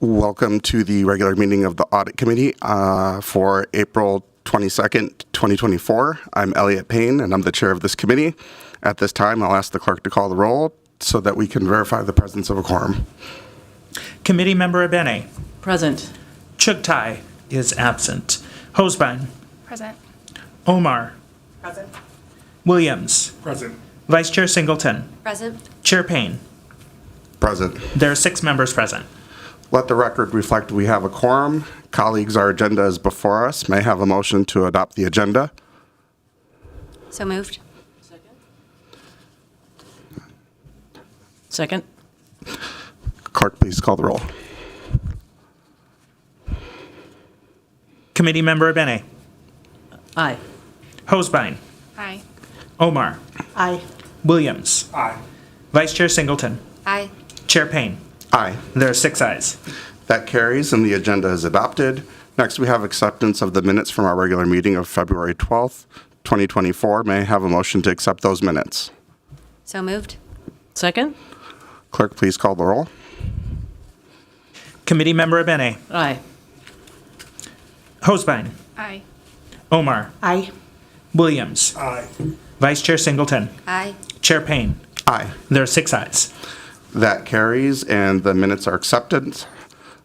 Welcome to the regular meeting of the Audit Committee for April 22nd, 2024. I'm Elliot Payne, and I'm the chair of this committee. At this time, I'll ask the clerk to call the roll so that we can verify the presence of a quorum. Committee Member Abene. Present. Chugtai is absent. Hosbein. Present. Omar. Present. Williams. Present. Vice Chair Singleton. Present. Chair Payne. Present. There are 6 members present. Let the record reflect we have a quorum. Colleagues, our agenda is before us. May I have a motion to adopt the agenda? So moved. Second. Clerk, please call the roll. Committee Member Abene. Aye. Hosbein. Aye. Omar. Aye. Williams. Aye. Vice Chair Singleton. Aye. Chair Payne. Aye. There are 6 ayes. That carries and the agenda is adopted. Next, we have acceptance of the minutes from our regular meeting of February 12th, 2024. May I have a motion to accept those minutes? So moved. Second. Clerk, please call the roll. Committee Member Abene. Aye. Hosbein. Aye. Omar. Aye. Williams. Aye. Vice Chair Singleton. Aye. Chair Payne. Aye. There are 6 ayes. That carries, and the minutes are accepted.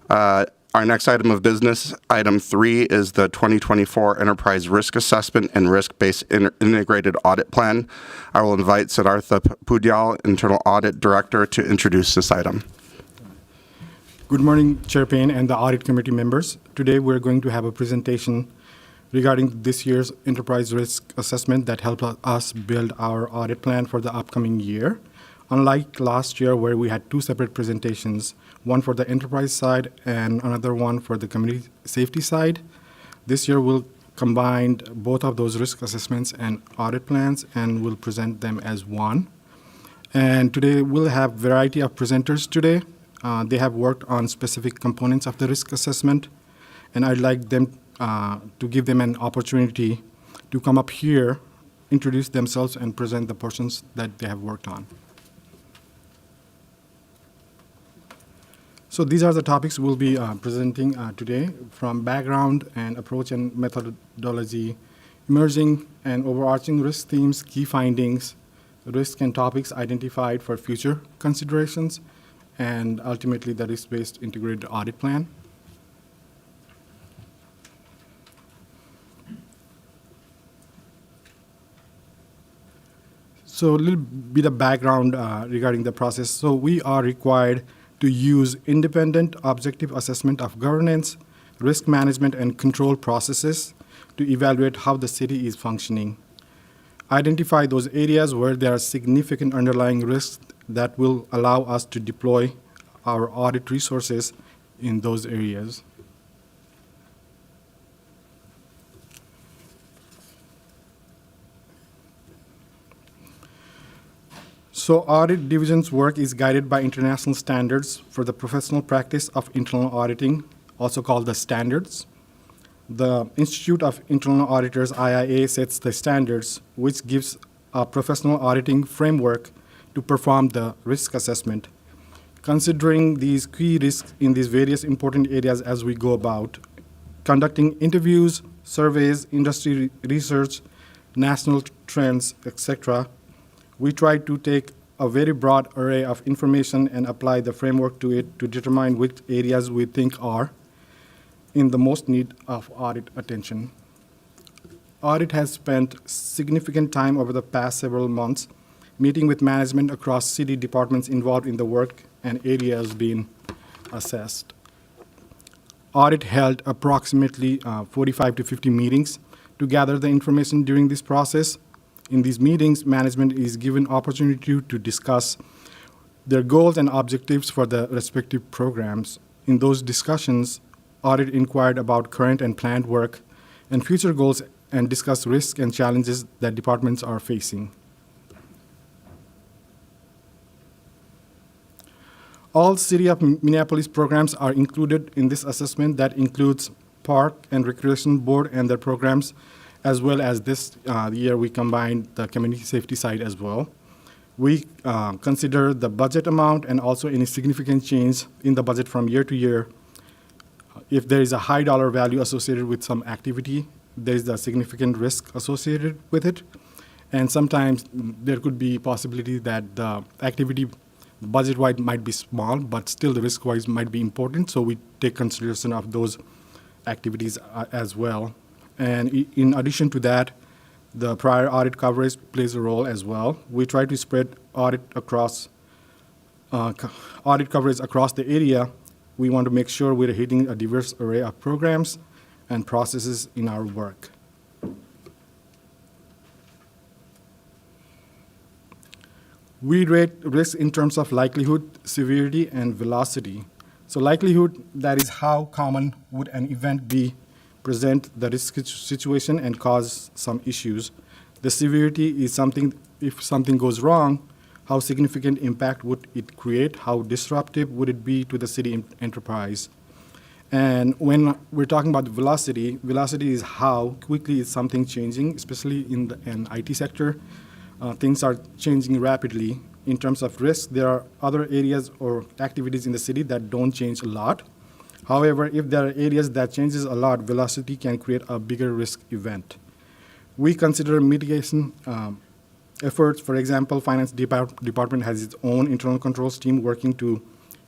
Our next item of business, item 3, is the 2024 Enterprise Risk Assessment and Risk-Based Integrated Audit Plan. I will invite Siddhartha Pudyal, Internal Audit Director, to introduce this item. Good morning, Chair Payne and the Audit Committee members. Today we're going to have a presentation regarding this year's Enterprise Risk Assessment that helped us build our audit plan for the upcoming year. Unlike last year where we had 2 separate presentations, one for the enterprise side and another one for the community safety side, this year we'll combine both of those risk assessments and audit plans and we'll present them as one. And today we'll have a variety of presenters today. They have worked on specific components of the risk assessment, and I'd like them to give them an opportunity to come up here, introduce themselves, and present the portions that they have worked on. So these are the topics we'll be presenting today, from background and approach and methodology, emerging and overarching risk themes, key findings, risk and topics identified for future considerations, and ultimately the risk-based integrated audit plan. So a little bit of background regarding the process. So we are required to use independent objective assessment of governance, risk management, and control processes to evaluate how the city is functioning. Identify those areas where there are significant underlying risks that will allow us to deploy our audit resources in those areas. So Audit Division's work is guided by international standards for the professional practice of internal auditing, also called the standards. The Institute of Internal Auditors, IIA, sets the standards, which gives a professional auditing framework to perform the risk assessment. Considering these key risks in these various important areas as we go about, conducting interviews, surveys, industry research, national trends, etc., we try to take a very broad array of information and apply the framework to it to determine which areas we think are in the most need of audit attention. Audit has spent significant time over the past several months meeting with management across city departments involved in the work and areas being assessed. Audit held approximately 45 to 50 meetings to gather the information during this process. In these meetings, management is given opportunity to discuss their goals and objectives for the respective programs. In those discussions, audit inquired about current and planned work and future goals and discussed risks and challenges that departments are facing. All City of Minneapolis programs are included in this assessment that includes Park and Recreation Board and their programs, as well as this year we combined the community safety side as well. We consider the budget amount and also any significant change in the budget from year to year If there is a high dollar value associated with some activity, there is a significant risk associated with it. And sometimes there could be possibility that the activity budget-wise might be small, but still the risk-wise might be important. So we take consideration of those activities as well. And in addition to that, the prior audit coverage plays a role as well. We try to spread audit coverage across the area. We want to make sure we're hitting a diverse array of programs and processes in our work. We rate risk in terms of likelihood, severity, and velocity. So likelihood, that is how common would an event be, present the risk situation and cause some issues. The severity is something, if something goes wrong, how significant impact would it create? How disruptive would it be to the city enterprise? And when we're talking about velocity, velocity is how quickly is something changing, especially in the IT sector. Things are changing rapidly. In terms of risk, there are other areas or activities in the city that don't change a lot. However, if there are areas that changes a lot, velocity can create a bigger risk event. We consider mitigation efforts. For example, finance department has its own internal controls team working to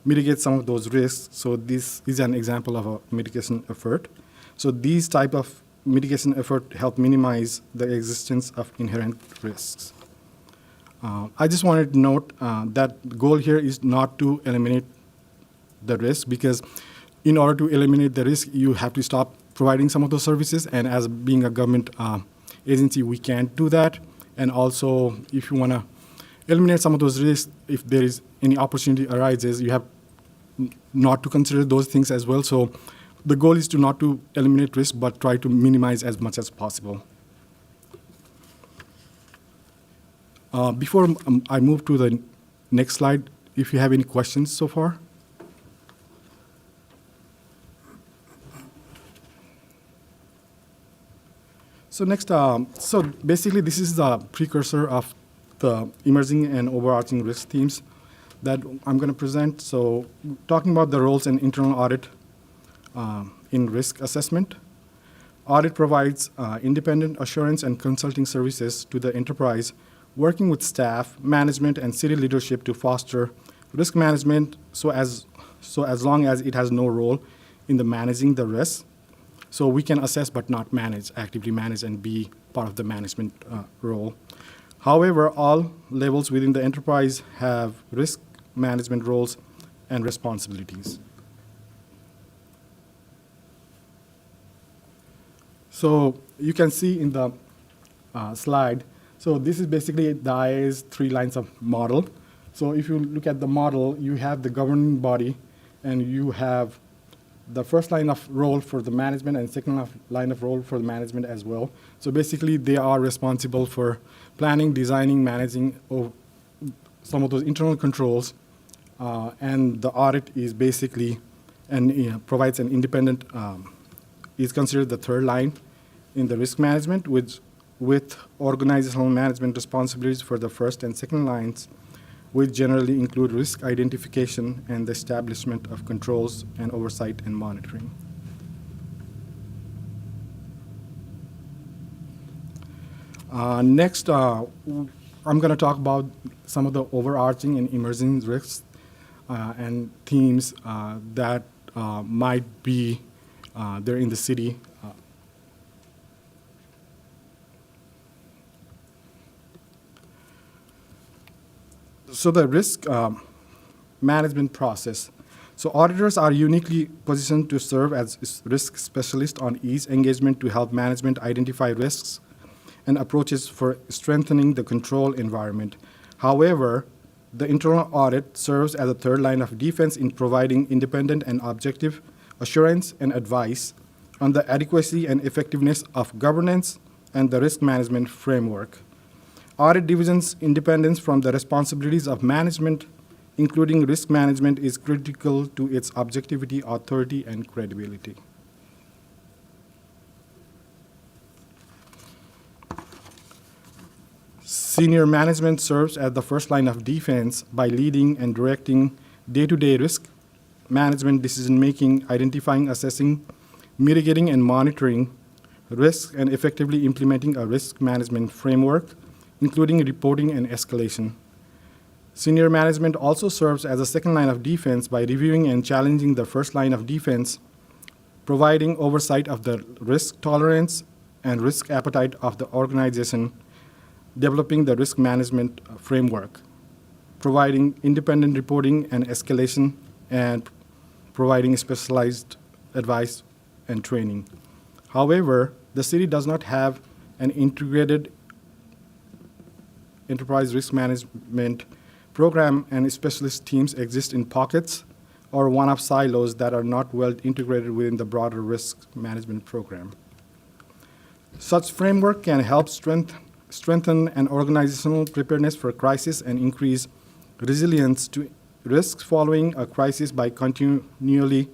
mitigate some of those risks. So this is an example of a mitigation effort. So these type of mitigation effort help minimize the existence of inherent risks. I just wanted to note that the goal here is not to eliminate the risk, because in order to eliminate the risk, you have to stop providing some of those services. And as being a government agency, we can't do that. And also, if you want to eliminate some of those risks, if there is any opportunity arises, you have not to consider those things as well. So the goal is to not to eliminate risk, but try to minimize as much as possible. Before I move to the next slide, if you have any questions so far. So next, so basically this is the precursor of the emerging and overarching risk themes that I'm going to present. So talking about the roles in internal audit in risk assessment. Audit provides independent assurance and consulting services to the enterprise, working with staff, management, and city leadership to foster risk management so as long as it has no role in the managing the risk. So we can assess but not manage, actively manage and be part of the management role. However, all levels within the enterprise have risk management roles and responsibilities. So you can see in the slide, so this is basically the IA's 3 lines of model. So if you look at the model, you have the governing body, and you have the first line of role for the management and second line of role for the management as well. So basically, they are responsible for planning, designing, managing some of those internal controls, and the audit is basically provides an independent, is considered the third line in the risk management, with organizational management responsibilities for the first and second lines, which generally include risk identification and the establishment of controls and oversight and monitoring. Next, I'm going to talk about some of the overarching and emerging risks and themes that might be there in the city. So the risk management process. So auditors are uniquely positioned to serve as risk specialists on each engagement to help management identify risks and approaches for strengthening the control environment. However, the internal audit serves as a third line of defense in providing independent and objective assurance and advice on the adequacy and effectiveness of governance and the risk management framework. Audit division's independence from the responsibilities of management, including risk management, is critical to its objectivity, authority, and credibility. Senior management serves as the first line of defense by leading and directing day-to-day risk management decision-making, identifying, assessing, mitigating, and monitoring risks, and effectively implementing a risk management framework, including reporting and escalation. Senior management also serves as a second line of defense by reviewing and challenging the first line of defense, providing oversight of the risk tolerance and risk appetite of the organization, developing the risk management framework, providing independent reporting and escalation, and providing specialized advice and training. However, the city does not have an integrated enterprise risk management program, and specialist teams exist in pockets or one-off silos that are not well integrated within the broader risk management program. Such framework can help strengthen an organizational preparedness for crisis and increase resilience to risks following a crisis by continually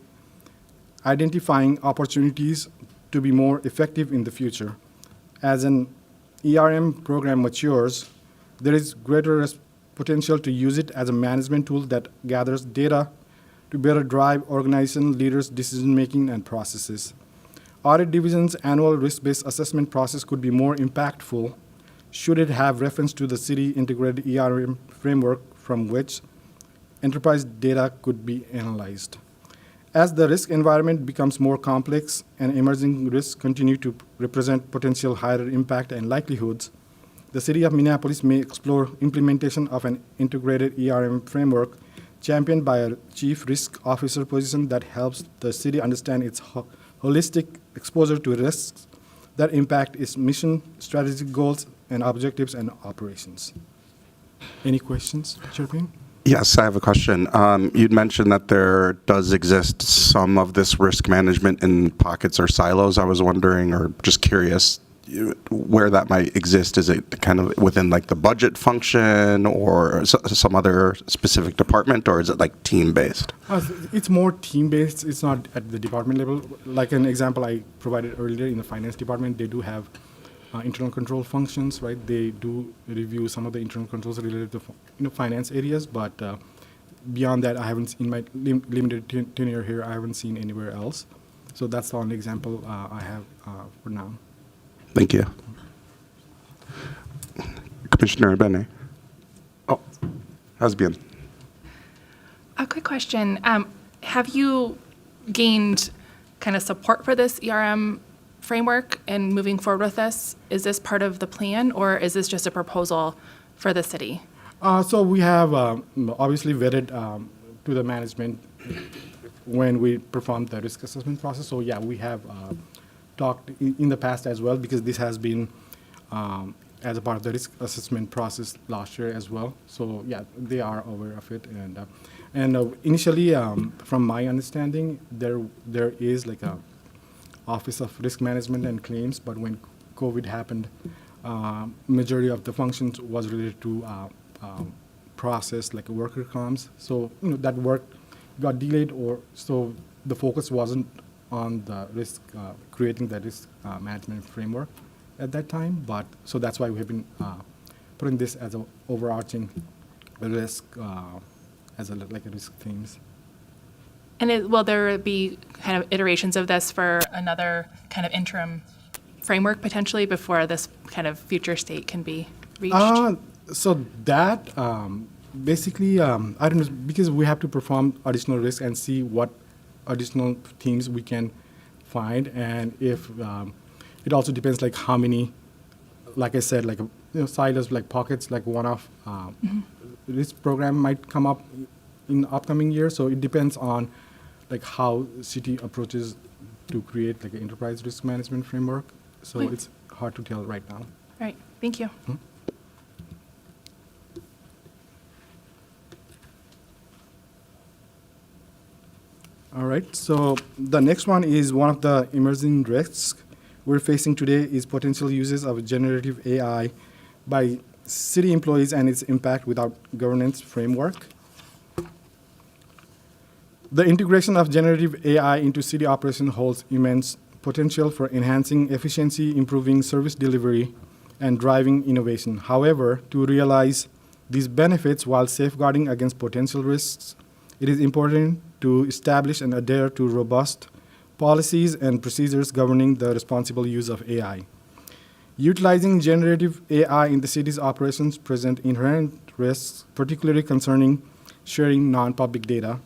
identifying opportunities to be more effective in the future. As an ERM program matures, there is greater potential to use it as a management tool that gathers data to better drive organization leaders' decision-making and processes. Audit Division's annual risk-based assessment process could be more impactful should it have reference to the city integrated ERM framework from which enterprise data could be analyzed. As the risk environment becomes more complex and emerging risks continue to represent potential higher impact and likelihoods, the City of Minneapolis may explore implementation of an integrated ERM framework championed by a chief risk officer position that helps the city understand its holistic exposure to risks that impact its mission, strategic goals, and objectives and operations. Any questions, Chairman? Yes, I have a question. You'd mentioned that there does exist some of this risk management in pockets or silos. I was wondering, or just curious, where that might exist. Is it kind of within like the budget function or some other specific department, or is it like team-based? It's more team-based. It's not at the department level. Like an example I provided earlier in the finance department, they do have internal control functions, right? They do review some of the internal controls related to finance areas, but beyond that, I haven't, in my limited tenure here, I haven't seen anywhere else. So that's the only example I have for now. Thank you. Commissioner Bene. Oh, how's it been? A quick question. Have you gained kind of support for this ERM framework and moving forward with this? Is this part of the plan, or is this just a proposal for the city? So we have obviously vetted to the management when we performed the risk assessment process. So yeah, we have talked in the past as well, because this has been as a part of the risk assessment process last year as well. So yeah, they are aware of it. And initially, from my understanding, there is like a Office of Risk Management and Claims, but when COVID happened, majority of the functions was related to process like worker comms. So that work got delayed, or so the focus wasn't on the risk, creating the risk management framework at that time. But so that's why we have been putting this as an overarching risk, as a risk themes. And will there be kind of iterations of this for another kind of interim framework potentially before this kind of future state can be reached? So that basically, I don't know, because we have to perform additional risk and see what additional themes we can find, and if it also depends like how many, like I said, like silos, like pockets, like one-off risk program might come up in the upcoming year. So it depends on like how city approaches to create like an enterprise risk management framework. So Right. it's hard to tell right now. All right, thank you. All right, so the next one is one of the emerging risks we're facing today is potential uses of generative AI by city employees and its impact without governance framework. The integration of generative AI into city operation holds immense potential for enhancing efficiency, improving service delivery, and driving innovation. However, to realize these benefits while safeguarding against potential risks, it is important to establish and adhere to robust policies and procedures governing the responsible use of AI. Utilizing generative AI in the city's operations present inherent risks, particularly concerning sharing non-public data.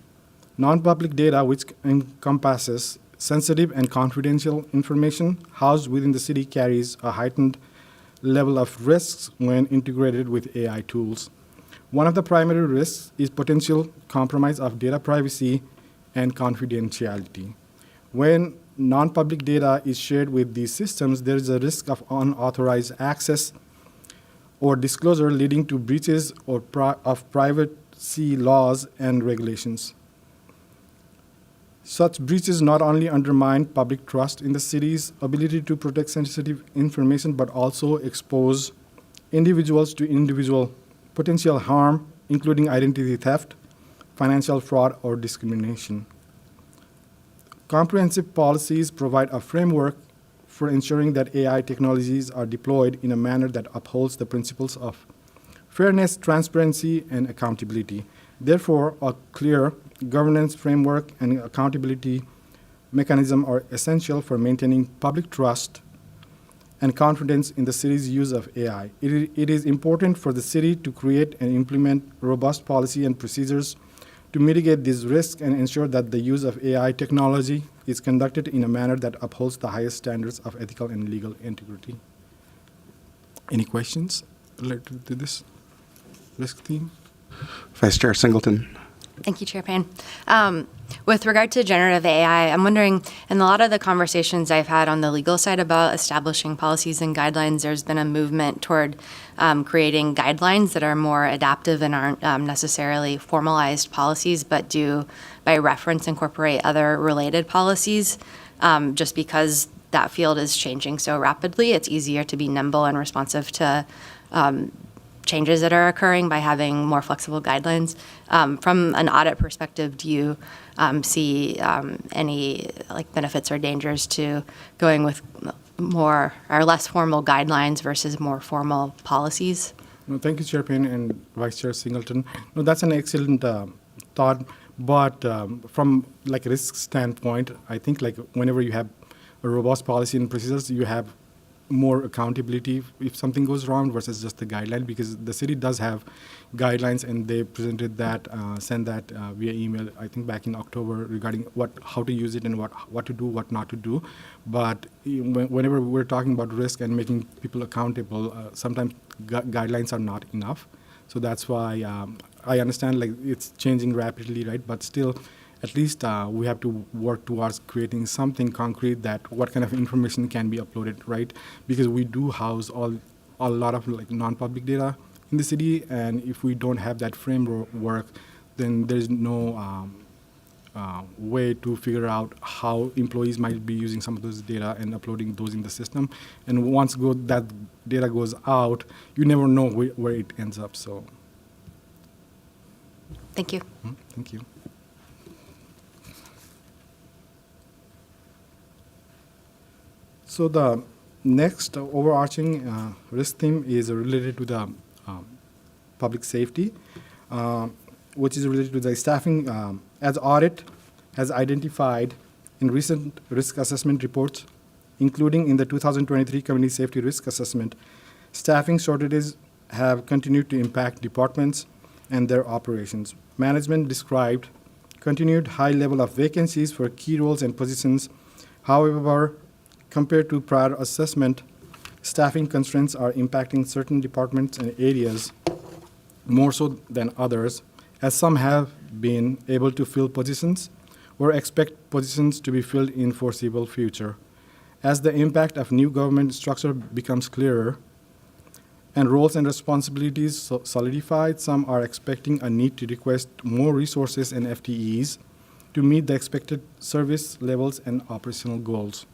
Non-public data, which encompasses sensitive and confidential information housed within the city, carries a heightened level of risks when integrated with AI tools. One of the primary risks is potential compromise of data privacy and confidentiality. When non-public data is shared with these systems, there is a risk of unauthorized access or disclosure leading to breaches of privacy laws and regulations. Such breaches not only undermine public trust in the city's ability to protect sensitive information, but also expose individuals to individual potential harm, including identity theft, financial fraud, or discrimination. Comprehensive policies provide a framework for ensuring that AI technologies are deployed in a manner that upholds the principles of fairness, transparency, and accountability. Therefore, a clear governance framework and accountability mechanism are essential for maintaining public trust and confidence in the city's use of AI. It is important for the city to create and implement robust policy and procedures to mitigate these risks and ensure that the use of AI technology is conducted in a manner that upholds the highest standards of ethical and legal integrity. Any questions related to this risk theme? Vice Chair Singleton. Thank you, Chair Payne. With regard to generative AI, I'm wondering, in a lot of the conversations I've had on the legal side about establishing policies and guidelines, there's been a movement toward creating guidelines that are more adaptive and aren't necessarily formalized policies, but do, by reference, incorporate other related policies. Just because that field is changing so rapidly, it's easier to be nimble and responsive to changes that are occurring by having more flexible guidelines. From an audit perspective, do you see any benefits or dangers to going with more or less formal guidelines versus more formal policies? No, thank you, Chair Payne and Vice Chair Singleton. No, that's an excellent thought. But from a risk standpoint, I think whenever you have a robust policy and procedures, you have more accountability if something goes wrong versus just the guideline, because the city does have guidelines and they presented that, sent that via email, I think back in October, regarding how to use it and what to do, what not to do. But whenever we're talking about risk and making people accountable, sometimes guidelines are not enough. So that's why I understand it's changing rapidly, right? But still, at least we have to work towards creating something concrete that what kind of information can be uploaded, right? Because we do house a lot of non-public data in the city, and if we don't have that framework, then there's no way to figure out how employees might be using some of those data and uploading those in the system. And once that data goes out, you never know where it ends up. So, Thank you. Thank you. So the next overarching risk theme is related to the public safety, which is related to the staffing. As Audit has identified in recent risk assessment reports, including in the 2023 Community Safety Risk Assessment, staffing shortages have continued to impact departments and their operations. Management described continued high level of vacancies for key roles and positions. However, compared to prior assessment, staffing constraints are impacting certain departments and areas more so than others, as some have been able to fill positions or expect positions to be filled in foreseeable future. As the impact of new government structure becomes clearer and roles and responsibilities solidified, some are expecting a need to request more resources and FTEs to meet the expected service levels and operational goals.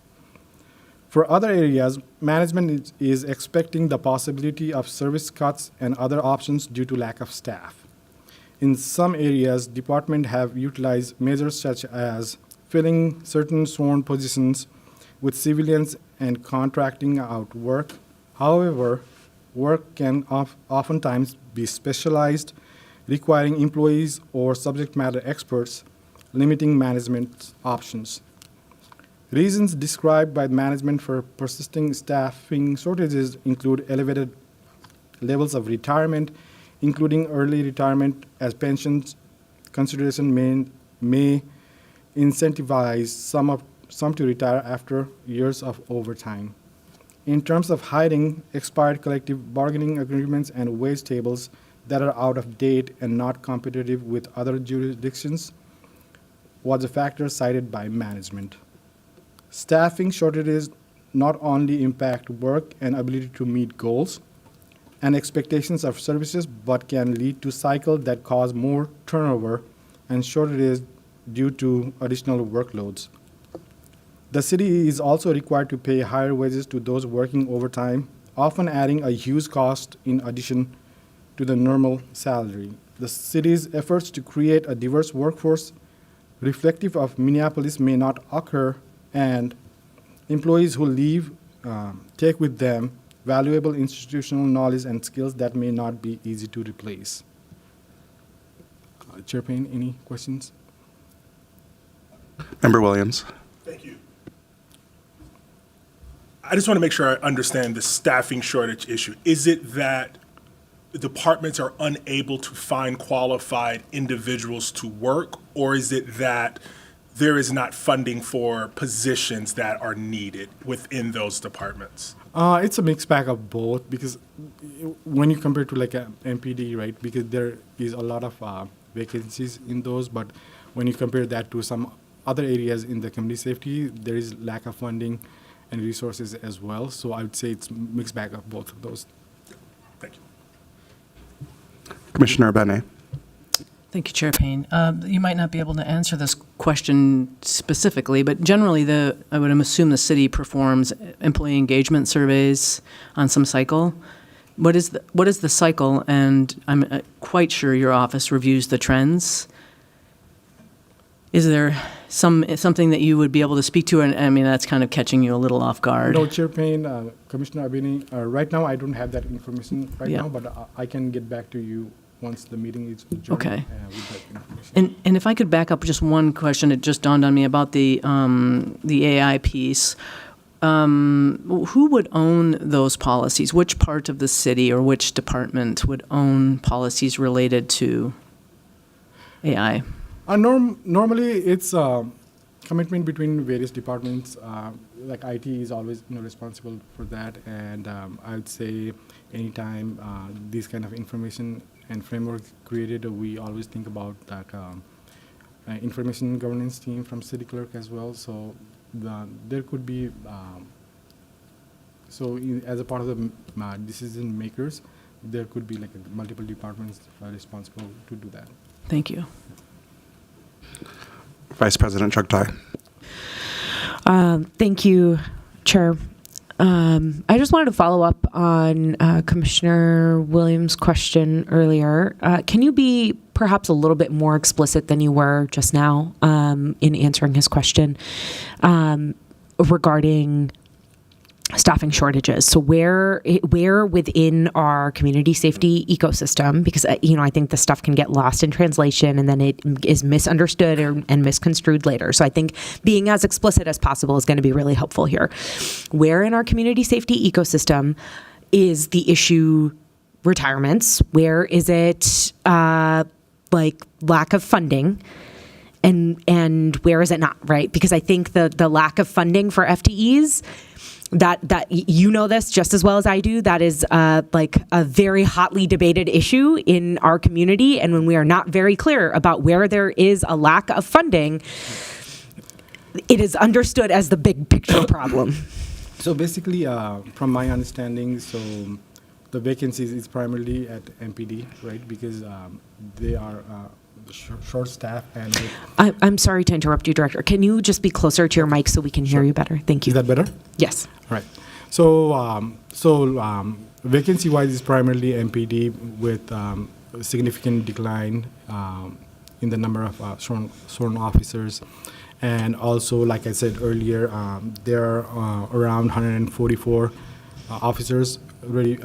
For other areas, management is expecting the possibility of service cuts and other options due to lack of staff. In some areas, departments have utilized measures such as filling certain sworn positions with civilians and contracting out work. However, work can oftentimes be specialized, requiring employees or subject matter experts limiting management options. Reasons described by management for persisting staffing shortages include elevated levels of retirement, including early retirement, as pensions consideration may incentivize some to retire after years of overtime. In terms of hiding expired collective bargaining agreements and wage tables that are out of date and not competitive with other jurisdictions was a factor cited by management. Staffing shortages not only impact work and ability to meet goals and expectations of services, but can lead to cycles that cause more turnover and shortages due to additional workloads. The city is also required to pay higher wages to those working overtime, often adding a huge cost in addition to the normal salary. The city's efforts to create a diverse workforce reflective of Minneapolis may not occur, and employees who leave take with them valuable institutional knowledge and skills that may not be easy to replace. Chair Payne, any questions? Member Williams. Thank you. I just want to make sure I understand the staffing shortage issue. Is it that departments are unable to find qualified individuals to work, or is it that there is not funding for positions that are needed within those departments? It's a mixed bag of both, because when you compare to like a MPD, right, because there is a lot of vacancies in those, but when you compare that to some other areas in the community safety, there is lack of funding and resources as well. So I would say it's a mixed bag of both of those. Thank you. Commissioner Benet. Thank you, Chair Payne. You might not be able to answer this question specifically, but generally, I would assume the city performs employee engagement surveys on some cycle. What is the cycle? And I'm quite sure your office reviews the trends. Is there something that you would be able to speak to? And I mean, that's kind of catching you a little off guard. No, Chair Payne, Commissioner Abini, right now I don't have that information right Yeah. now, but I can get back to you once the meeting is adjourned. Okay. With that information. And if I could back up just one question, it just dawned on me about the AI piece. Who would own those policies? Which part of the city or which department would own policies related to AI? Normally, it's a commitment between various departments. Like IT is always responsible for that, and I would say anytime these kind of information and framework created, we always think about that information governance team from city clerk as well. So there could be as a part of the decision makers, there could be like multiple departments responsible to do that. Thank you. Vice President Chugtai. Thank you, Chair. I just wanted to follow up on Commissioner Williams' question earlier. Can you be perhaps a little bit more explicit than you were just now in answering his question regarding staffing shortages? So where within our community safety ecosystem, because I think the stuff can get lost in translation and then it is misunderstood and misconstrued later. So I think being as explicit as possible is going to be really helpful here. Where in our community safety ecosystem is the issue retirements? Where is it like lack of funding? And where is it not, right? Because I think the lack of funding for FTEs, that you know this just as well as I do, that is like a very hotly debated issue in our community. And when we are not very clear about where there is a lack of funding, it is understood as the big picture problem. So basically, from my understanding, so the vacancies is primarily at MPD, right? Because they are short staff and. I'm sorry to interrupt you, Director. Can you just be closer to your mic so we can hear you better? Thank you. Is that better? Yes. Right. So, vacancy-wise is primarily MPD with a significant decline in the number of sworn officers. And also, like I said earlier, there are around 144 officers really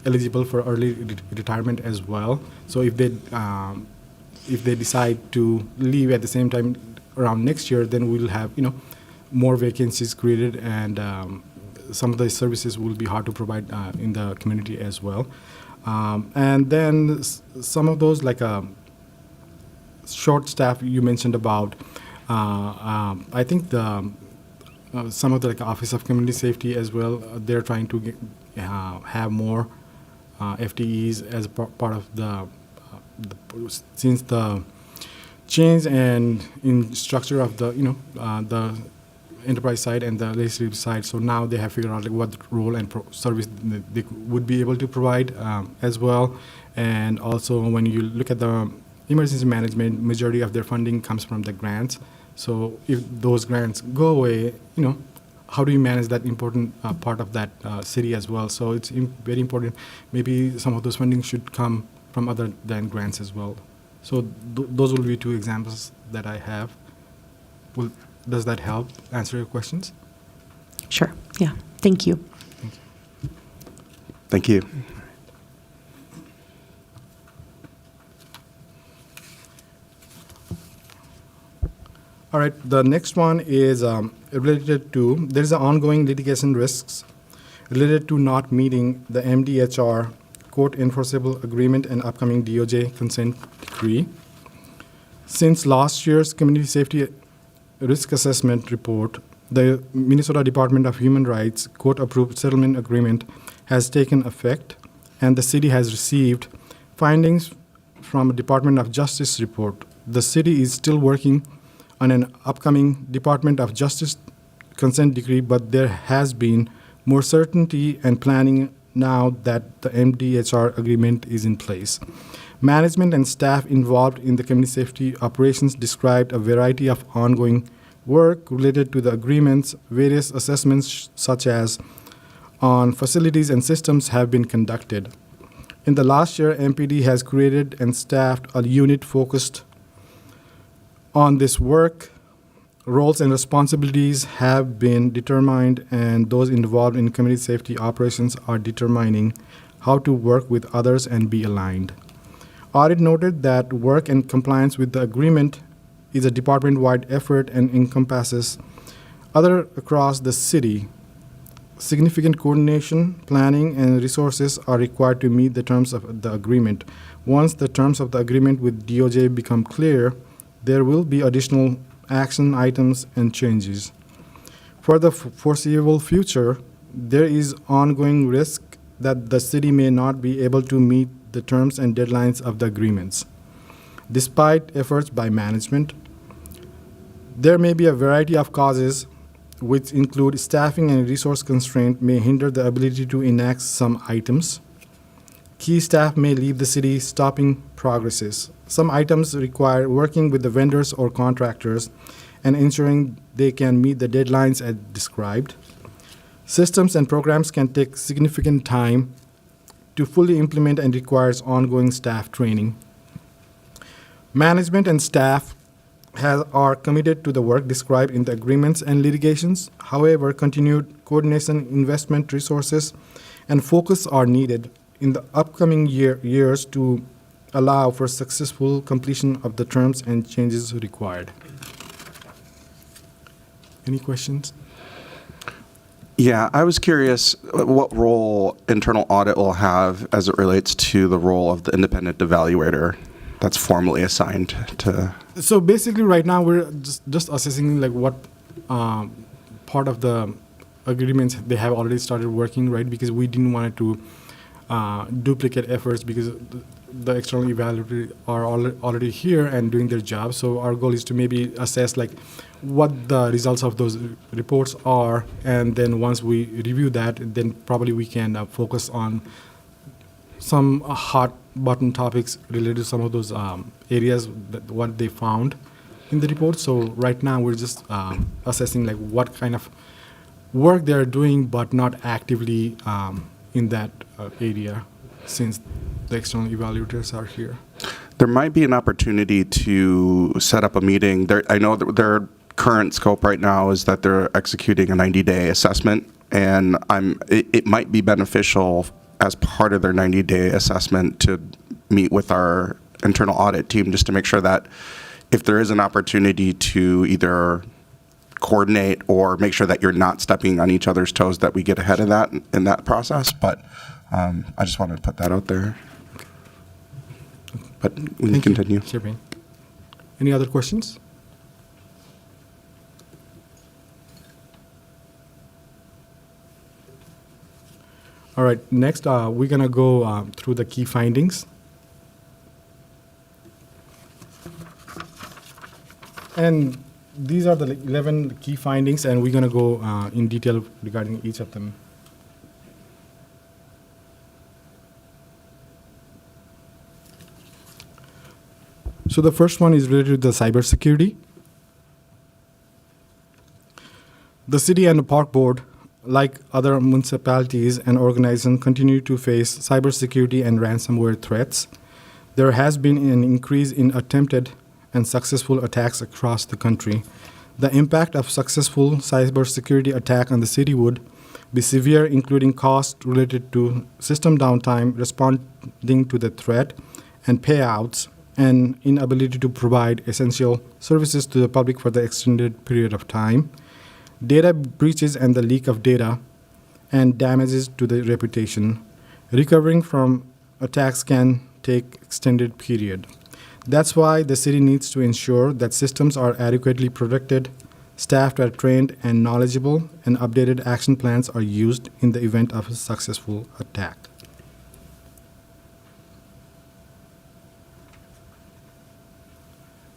eligible for early retirement as well. So if they if they decide to leave at the same time around next year, then we'll have, more vacancies created, and some of the services will be hard to provide in the community as well. And then some of those, like short staff you mentioned about, I think some of the Office of Community Safety as well, they're trying to have more FTEs as part of since the change and in structure of the the enterprise side and the legislative side. So now they have figured out what role and service they would be able to provide as well. And also when you look at the emergency management, majority of their funding comes from the grants. So if those grants go away, how do you manage that important part of that city as well? So it's very important. Maybe some of those funding should come from other than grants as well. So those will be two examples that I have. Does that help answer your questions? Sure. Yeah. Thank you. Thank you. All right, the next one is related to, there is an ongoing litigation risks related to not meeting the MDHR court enforceable agreement and upcoming DOJ consent decree. Since last year's Community Safety Risk Assessment report, the Minnesota Department of Human Rights court-approved settlement agreement has taken effect, and the city has received findings from a Department of Justice report. The city is still working on an upcoming Department of Justice consent decree, but there has been more certainty and planning now that the MDHR agreement is in place. Management and staff involved in the community safety operations described a variety of ongoing work related to the agreements. Various assessments, such as on facilities and systems, have been conducted. In the last year, MPD has created and staffed a unit focused on this work. Roles and responsibilities have been determined, and those involved in community safety operations are determining how to work with others and be aligned. Audit noted that work and compliance with the agreement is a department-wide effort and encompasses other across the city. Significant coordination, planning, and resources are required to meet the terms of the agreement. Once the terms of the agreement with DOJ become clear, there will be additional action items and changes. For the foreseeable future, there is ongoing risk that the city may not be able to meet the terms and deadlines of the agreements. Despite efforts by management, there may be a variety of causes, which include staffing and resource constraint may hinder the ability to enact some items. Key staff may leave the city, stopping progresses. Some items require working with the vendors or contractors and ensuring they can meet the deadlines as described. Systems and programs can take significant time to fully implement and requires ongoing staff training. Management and staff are committed to the work described in the agreements and litigations. However, continued coordination, investment, resources, and focus are needed in the upcoming years to allow for successful completion of the terms and changes required. Any questions? Yeah, I was curious what role internal audit will have as it relates to the role of the independent evaluator that's formally assigned to. So basically, right now we're just assessing like what part of the agreements they have already started working, right? Because we didn't want to duplicate efforts, because the external evaluators are already here and doing their job. So our goal is to maybe assess like what the results of those reports are, and then once we review that, then probably we can focus on some hot button topics related to some of those areas that what they found in the report. So right now we're just assessing like what kind of work they're doing, but not actively in that area, since the external evaluators are here. There might be an opportunity to set up a meeting. I know that their current scope right now is that they're executing a 90-day assessment, and it might be beneficial as part of their 90-day assessment to meet with our internal audit team just to make sure that if there is an opportunity to either coordinate or make sure that you're not stepping on each other's toes, that we get ahead of that in that process. But I just wanted to put that out there. But we can continue. Chair Payne. Any other questions? All right, next we're going to go through the key findings. And these are the 11 key findings, and we're going to go in detail regarding each of them. So the first one is related to the cybersecurity. The city and the park board, like other municipalities and organizations, continue to face cybersecurity and ransomware threats. There has been an increase in attempted and successful attacks across the country. The impact of successful cybersecurity attack on the city would be severe, including costs related to system downtime, responding to the threat, and payouts, and inability to provide essential services to the public for the extended period of time. Data breaches and the leak of data and damages to the reputation. Recovering from attacks can take extended period. That's why the city needs to ensure that systems are adequately protected, staff are trained and knowledgeable, and updated action plans are used in the event of a successful attack.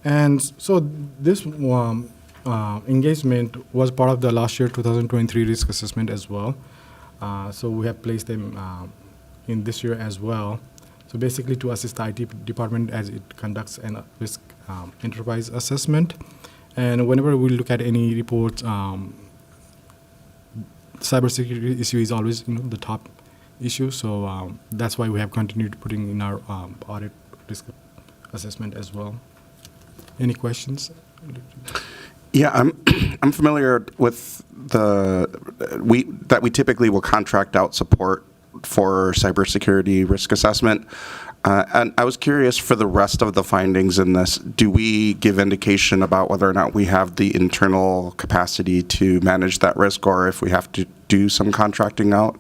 And so this engagement was part of the last year 2023 risk assessment as well. So we have placed them in this year as well. So basically to assist the IT department as it conducts an risk enterprise assessment. And whenever we look at any reports, cybersecurity issue is always the top issue. So that's why we have continued putting in our audit risk assessment as well. Any questions? Yeah, I'm familiar with we typically will contract out support for cybersecurity risk assessment. And I was curious for the rest of the findings in this, do we give indication about whether or not we have the internal capacity to manage that risk, or if we have to do some contracting out?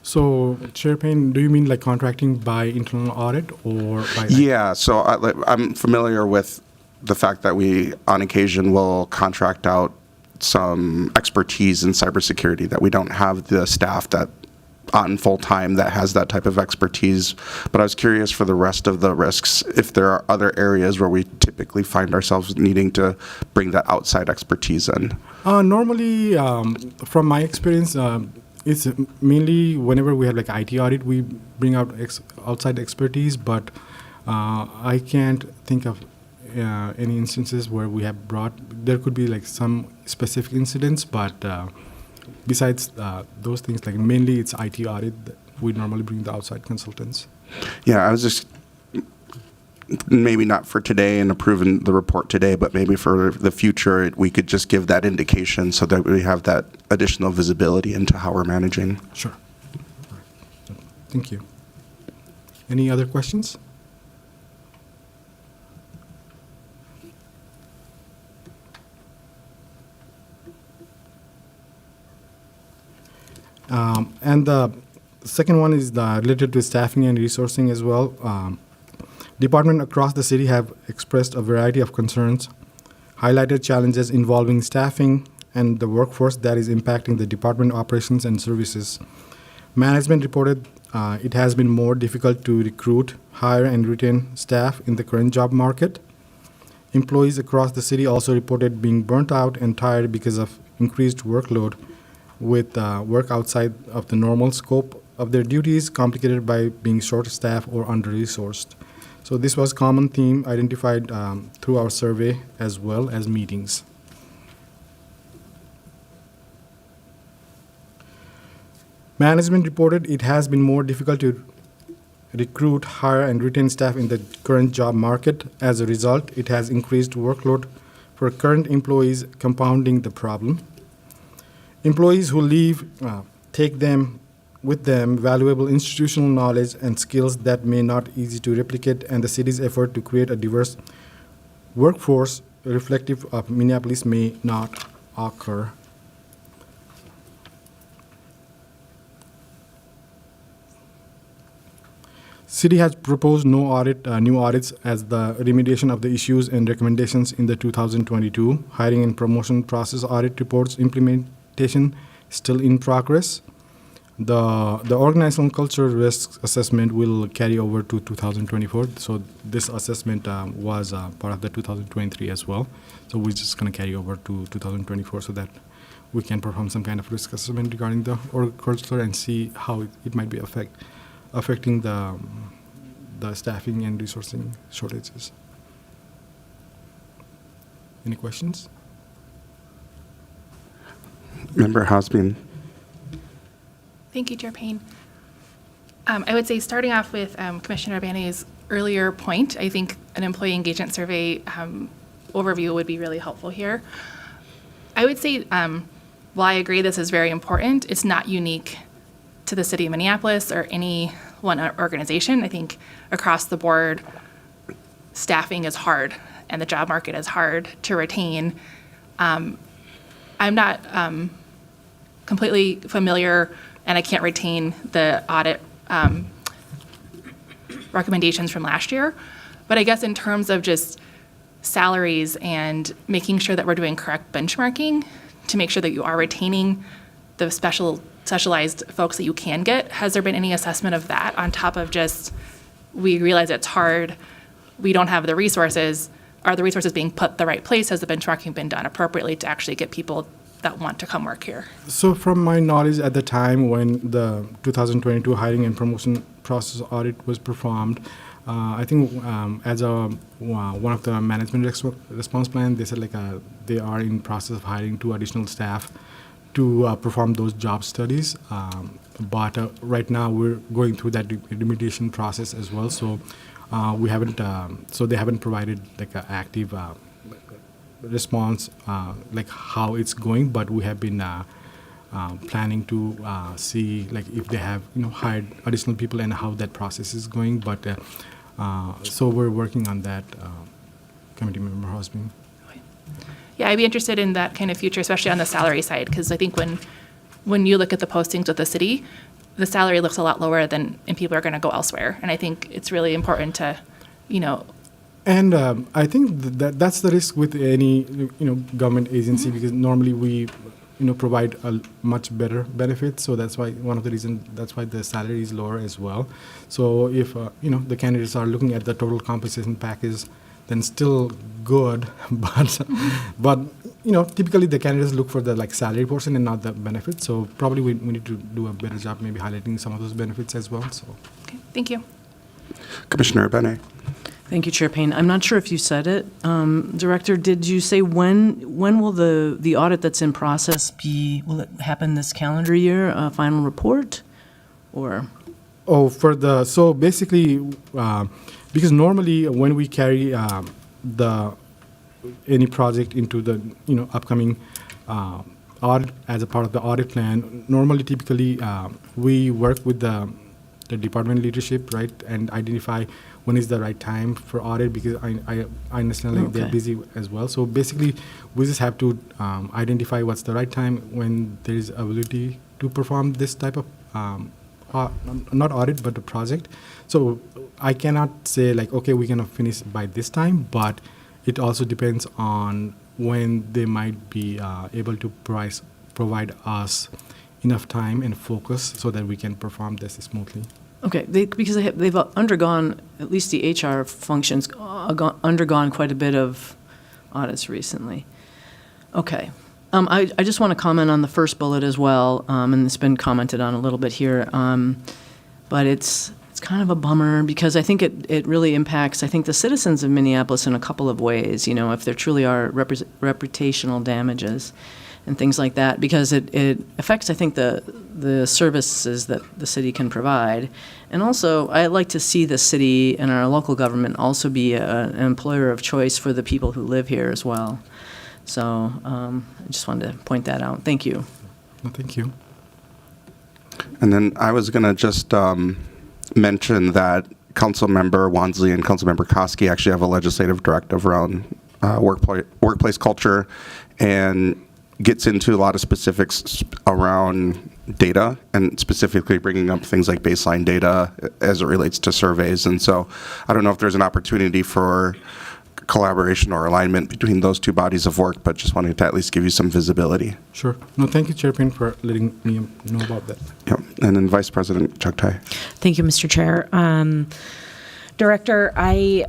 So, Chair Payne, do you mean like contracting by internal audit or by? Yeah, so I'm familiar with the fact that we, on occasion, will contract out some expertise in cybersecurity, that we don't have the staff that on full time that has that type of expertise. But I was curious for the rest of the risks, if there are other areas where we typically find ourselves needing to bring that outside expertise in. Normally, from my experience, it's mainly whenever we have like IT audit, we bring out outside expertise, but I can't think of any instances where we have brought, there could be like some specific incidents, but besides those things, like mainly it's IT audit that we normally bring the outside consultants. Yeah, I was just, maybe not for today and approving the report today, but maybe for the future, we could just give that indication so that we have that additional visibility into how we're managing. Sure. All right. Thank you. Any other questions? And the second one is related to staffing and resourcing as well. Departments across the city have expressed a variety of concerns, highlighted challenges involving staffing and the workforce that is impacting the department operations and services. Management reported it has been more difficult to recruit, hire, and retain staff in the current job market. Employees across the city also reported being burnt out and tired because of increased workload, with work outside of the normal scope of their duties, complicated by being short-staffed or under-resourced. So this was a common theme identified through our survey as well as meetings. Management reported it has been more difficult to recruit, hire, and retain staff in the current job market. As a result, it has increased workload for current employees, compounding the problem. Employees who leave take them with them valuable institutional knowledge and skills that may not easy to replicate, and the city's effort to create a diverse workforce reflective of Minneapolis may not occur. City has proposed no new audits as the remediation of the issues and recommendations in the 2022 hiring and promotion process audit reports implementation still in progress. The organizational culture risk assessment will carry over to 2024. So this assessment was part of the 2023 as well. So we're just going to carry over to 2024 so that we can perform some kind of risk assessment regarding the org culture and see how it might be affecting the staffing and resourcing shortages. Any questions? Member Hosbein. Thank you, Chair Payne. I would say starting off with Commissioner Banny's earlier point, I think an employee engagement survey overview would be really helpful here. I would say, while I agree this is very important, it's not unique to the city of Minneapolis or any one organization. I think across the board, staffing is hard and the job market is hard to retain. I'm not completely familiar, and I can't retain the audit recommendations from last year. But I guess in terms of just salaries and making sure that we're doing correct benchmarking to make sure that you are retaining the specialized folks that you can get, has there been any assessment of that on top of just, we realize it's hard, we don't have the resources, are the resources being put the right place? Has the benchmarking been done appropriately to actually get people that want to come work here? So from my knowledge at the time when the 2022 hiring and promotion process audit was performed, I think as one of the management response plan, they said they are in process of hiring 2 additional staff to perform those job studies. But right now we're going through that remediation process as well. So we haven't, so they haven't provided an active response, how it's going, but we have been planning to see if they have hired additional people and how that process is going. But so we're working on that, Committee Member Hosbein. Yeah, I'd be interested in that kind of future, especially on the salary side, because I think when you look at the postings with the city, the salary looks a lot lower and people are going to go elsewhere. And I think it's really important to, And I think that's the risk with any government agency, because normally we provide a much better benefit. So that's why one of the reasons that's why the salary is lower as well. So if the candidates are looking at the total compensation package, then still good, but typically the candidates look for the salary portion and not the benefits. So probably we need to do a better job maybe highlighting some of those benefits as well. So okay, thank you. Commissioner Bene. Thank you, Chair Payne. I'm not sure if you said it. Director, did you say when will the audit that's in process will it happen this calendar year, a final report, or? Oh, so basically, because normally when we carry any project into the upcoming audit as a part of the audit plan, normally typically we work with the department leadership, right, and identify when is the right time for audit, because I understand they're busy as well. So basically, we just have to identify what's the right time when there is ability to perform this type of not audit, but a project. So I cannot say okay, we're gonna finish by this time, but it also depends on when they might be able to provide us enough time and focus so that we can perform this smoothly. Okay, because they've undergone, at least the HR functions, undergone quite a bit of audits recently. Okay. I just want to comment on the first bullet as well, and it's been commented on a little bit here, but it's kind of a bummer because I think it really impacts, I think, the citizens of Minneapolis in a couple of ways, if there truly are reputational damages and things like that, because it affects, I think, the services that the city can provide. And also, I'd like to see the city and our local government also be an employer of choice for the people who live here as well. So I just wanted to point that out. Thank you. Well, thank you. And then I was going to just mention that Councilmember Wansley and Councilmember Koski actually have a legislative directive around workplace culture and gets into a lot of specifics around data and specifically bringing up things like baseline data as it relates to surveys. And so I don't know if there's an opportunity for collaboration or alignment between those two bodies of work, but just wanted to at least give you some visibility. Sure. No, thank you, Chair Payne, for letting me know about that. Yep. And then Vice President Chugtai. Thank you, Mr. Chair. Director, I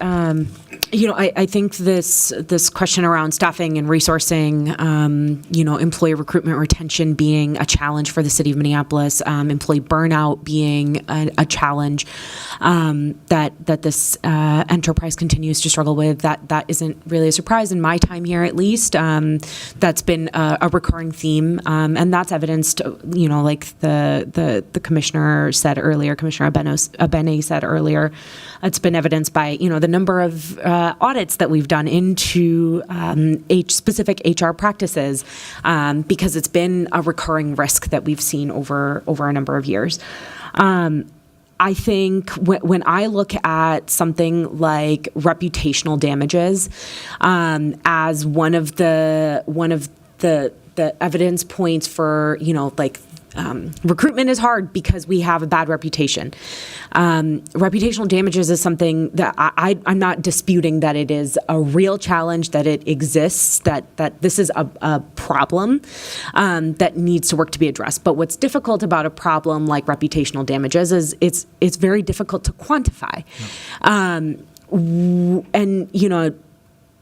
think this question around staffing and resourcing, employee recruitment retention being a challenge for the city of Minneapolis, employee burnout being a challenge that this enterprise continues to struggle with. That isn't really a surprise in my time here, at least. That's been a recurring theme, and that's evidenced, like the commissioner said earlier, Commissioner Abene said earlier. It's been evidenced by, the number of audits that we've done into specific HR practices, because it's been a recurring risk that we've seen over a number of years. I think when I look at something like reputational damages as one of the evidence points for, recruitment is hard because we have a bad reputation. Reputational damages is something that I'm not disputing that it is a real challenge, that it exists, that this is a problem that needs to work to be addressed. But what's difficult about a problem like reputational damages is it's very difficult to quantify.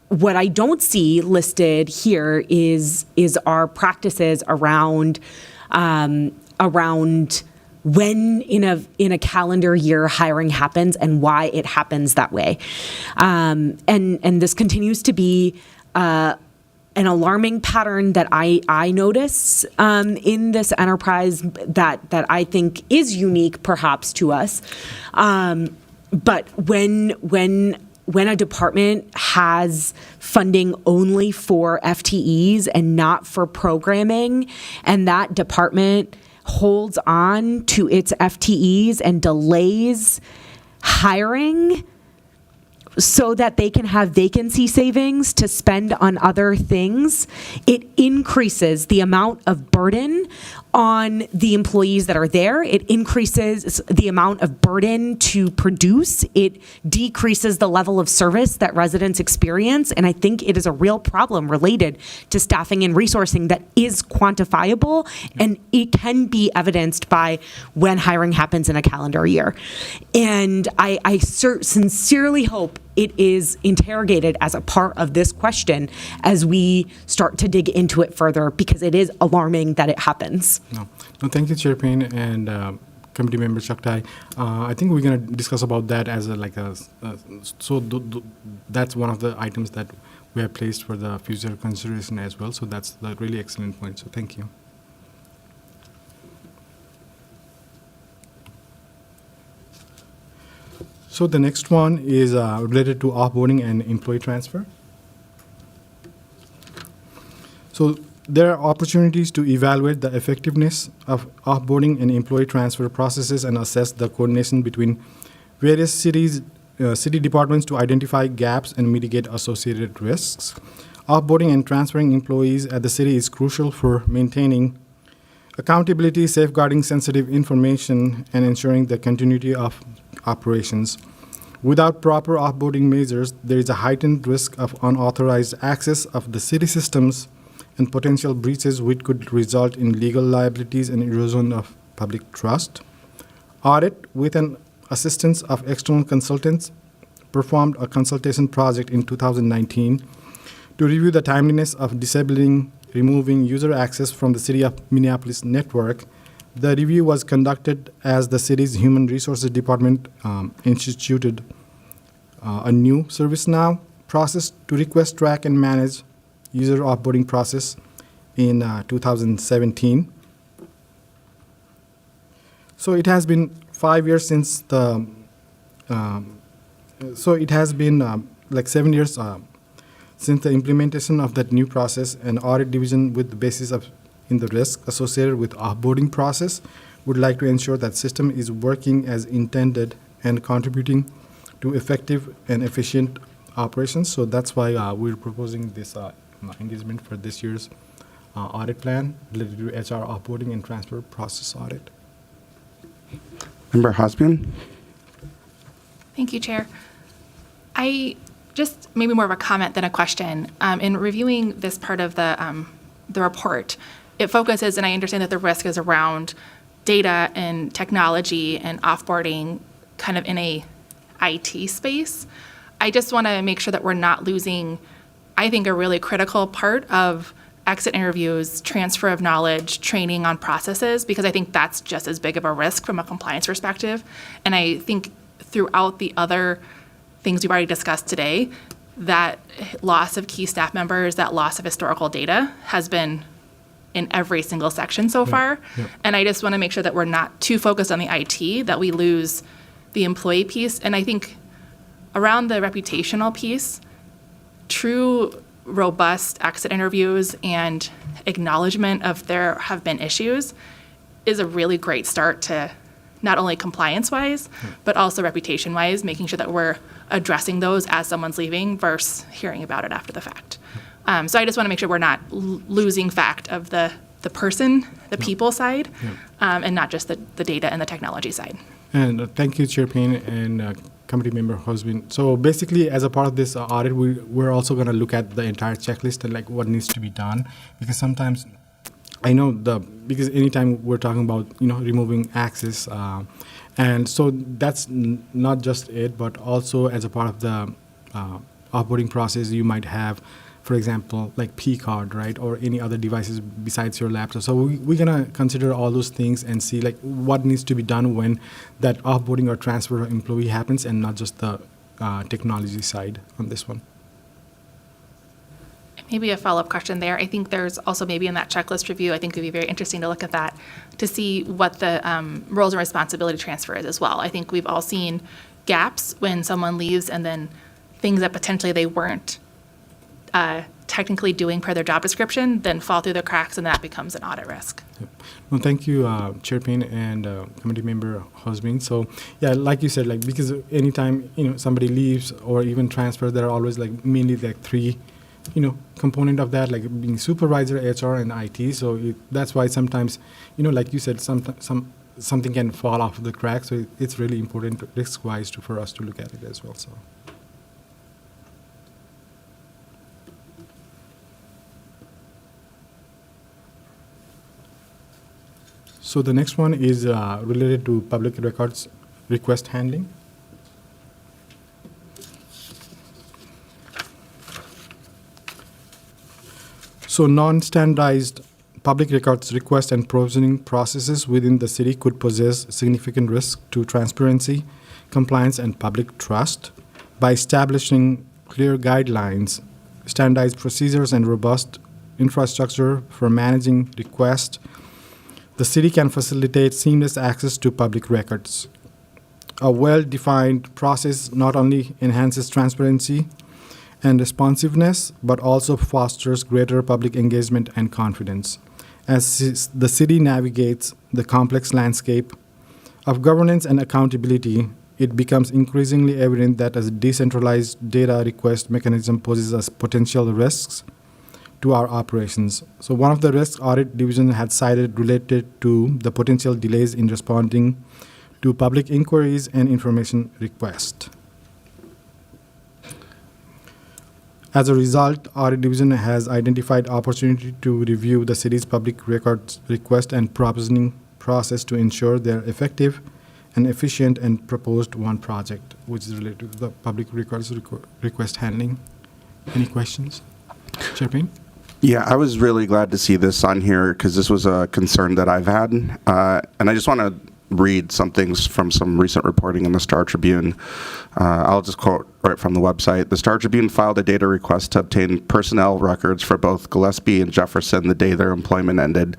What I don't see listed here is our practices around when in a calendar year hiring happens and why it happens that way. And this continues to be an alarming pattern that I notice in this enterprise that I think is unique perhaps to us. But when a department has funding only for FTEs and not for programming, and that department holds on to its FTEs and delays hiring so that they can have vacancy savings to spend on other things, it increases the amount of burden on the employees that are there. It increases the amount of burden to produce. It decreases the level of service that residents experience. And I think it is a real problem related to staffing and resourcing that is quantifiable, and it can be evidenced by when hiring happens in a calendar year. And I sincerely hope it is interrogated as a part of this question as we start to dig into it further, because it is alarming that it happens. No, thank you, Chair Payne and Committee Member Chugtai. I think we're going to discuss about that as that's one of the items that we have placed for the future consideration as well. So that's a really excellent point. So thank you. So the next one is related to offboarding and employee transfer. So there are opportunities to evaluate the effectiveness of offboarding and employee transfer processes and assess the coordination between various city departments to identify gaps and mitigate associated risks. Offboarding and transferring employees at the city is crucial for maintaining accountability, safeguarding sensitive information, and ensuring the continuity of operations. Without proper offboarding measures, there is a heightened risk of unauthorized access of the city systems and potential breaches which could result in legal liabilities and erosion of public trust. Audit, with an assistance of external consultants, performed a consultation project in 2019 to review the timeliness of removing user access from the City of Minneapolis network. The review was conducted as the city's Human Resources Department instituted a new ServiceNow process to request, track, and manage user offboarding process in 2017. So it has been 5 years since the. So it has been like 7 years since the implementation of that new process, and audit division with the basis of in the risk associated with offboarding process would like to ensure that system is working as intended and contributing to effective and efficient operations. So that's why we're proposing this engagement for this year's audit plan related to HR offboarding and transfer process audit. Member Hosbian? Thank you, Chair. I just maybe more of a comment than a question. In reviewing this part of the report, it focuses, and I understand that the risk is around data and technology and offboarding kind of in a IT space. I just want to make sure that we're not losing, I think, a really critical part of exit interviews, transfer of knowledge, training on processes, because I think that's just as big of a risk from a compliance perspective. And I think throughout the other things we've already discussed today, that loss of key staff members, that loss of historical data has been in every single section so far. Yep. And I just want to make sure that we're not too focused on the IT, that we lose the employee piece. And I think around the reputational piece, true robust exit interviews and acknowledgement of there have been issues is a really great start to not only compliance-wise, but also reputation-wise, making sure that we're addressing those as someone's leaving versus hearing about it after the fact. So I just want to make sure we're not losing fact of the person, the people side, and not just the data and the technology side. And thank you, Chair Payne and Committee Member Hosbin. So basically, as a part of this audit, we're also going to look at the entire checklist and like what needs to be done, because sometimes I know because anytime we're talking about removing access, and so that's not just it, but also as a part of the offboarding process, you might have, for example, like P card, right, or any other devices besides your laptop. So we're gonna consider all those things and see like what needs to be done when that offboarding or transfer of employee happens, and not just the technology side on this one. Maybe a follow-up question there. I think there's also maybe in that checklist review, I think it would be very interesting to look at that to see what the roles and responsibility transfer is as well. I think we've all seen gaps when someone leaves and then things that potentially they weren't technically doing per their job description then fall through the cracks, and that becomes an audit risk. Yep. Well, thank you, Chair Payne and Committee Member Hosbin. So, yeah, like you said, like because anytime somebody leaves or even transfer, there are always like mainly like three component of that, like being supervisor, HR, and IT. So that's why sometimes, like you said, something can fall off the crack. So it's really important risk-wise for us to look at it as well. So the next one is related to public records request handling. So non-standardized public records request and provisioning processes within the city could pose significant risk to transparency, compliance, and public trust. By establishing clear guidelines, standardized procedures, and robust infrastructure for managing requests, the city can facilitate seamless access to public records. A well-defined process not only enhances transparency and responsiveness, but also fosters greater public engagement and confidence. As the city navigates the complex landscape of governance and accountability, it becomes increasingly evident that a decentralized data request mechanism poses us potential risks to our operations. So one of the risks Audit Division had cited related to the potential delays in responding to public inquiries and information requests. As a result, Audit Division has identified opportunity to review the city's public records request and provisioning process to ensure they're effective and efficient, and proposed one project, which is related to the public records request handling. Any questions? Chair Payne? Yeah, I was really glad to see this on here because this was a concern that I've had. And I just want to read some things from some recent reporting in the Star Tribune. I'll just quote right from the website. The Star Tribune filed a data request to obtain personnel records for both Gillespie and Jefferson the day their employment ended.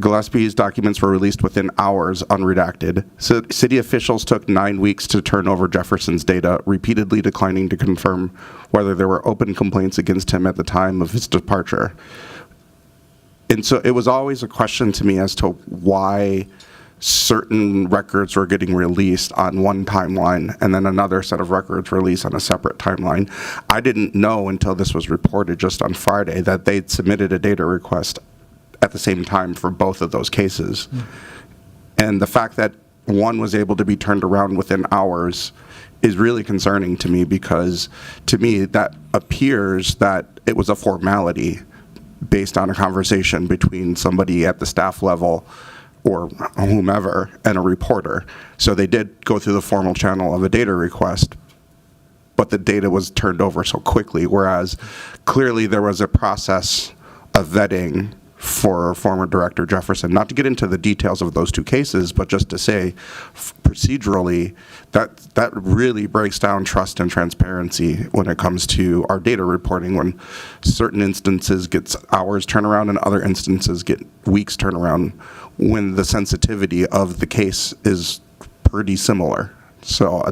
Gillespie's documents were released within hours, unredacted. So city officials took 9 weeks to turn over Jefferson's data, repeatedly declining to confirm whether there were open complaints against him at the time of his departure. And so it was always a question to me as to why certain records were getting released on one timeline and then another set of records released on a separate timeline. I didn't know until this was reported just on Friday that they'd submitted a data request at the same time for both of those cases. And the fact that one was able to be turned around within hours is really concerning to me, because to me that appears that it was a formality based on a conversation between somebody at the staff level or whomever and a reporter. So they did go through the formal channel of a data request, but the data was turned over so quickly, whereas clearly there was a process of vetting for former Director Jefferson. Not to get into the details of those two cases, but just to say procedurally that really breaks down trust and transparency when it comes to our data reporting, when certain instances gets hours turnaround and other instances get weeks turnaround, when the sensitivity of the case is pretty similar. So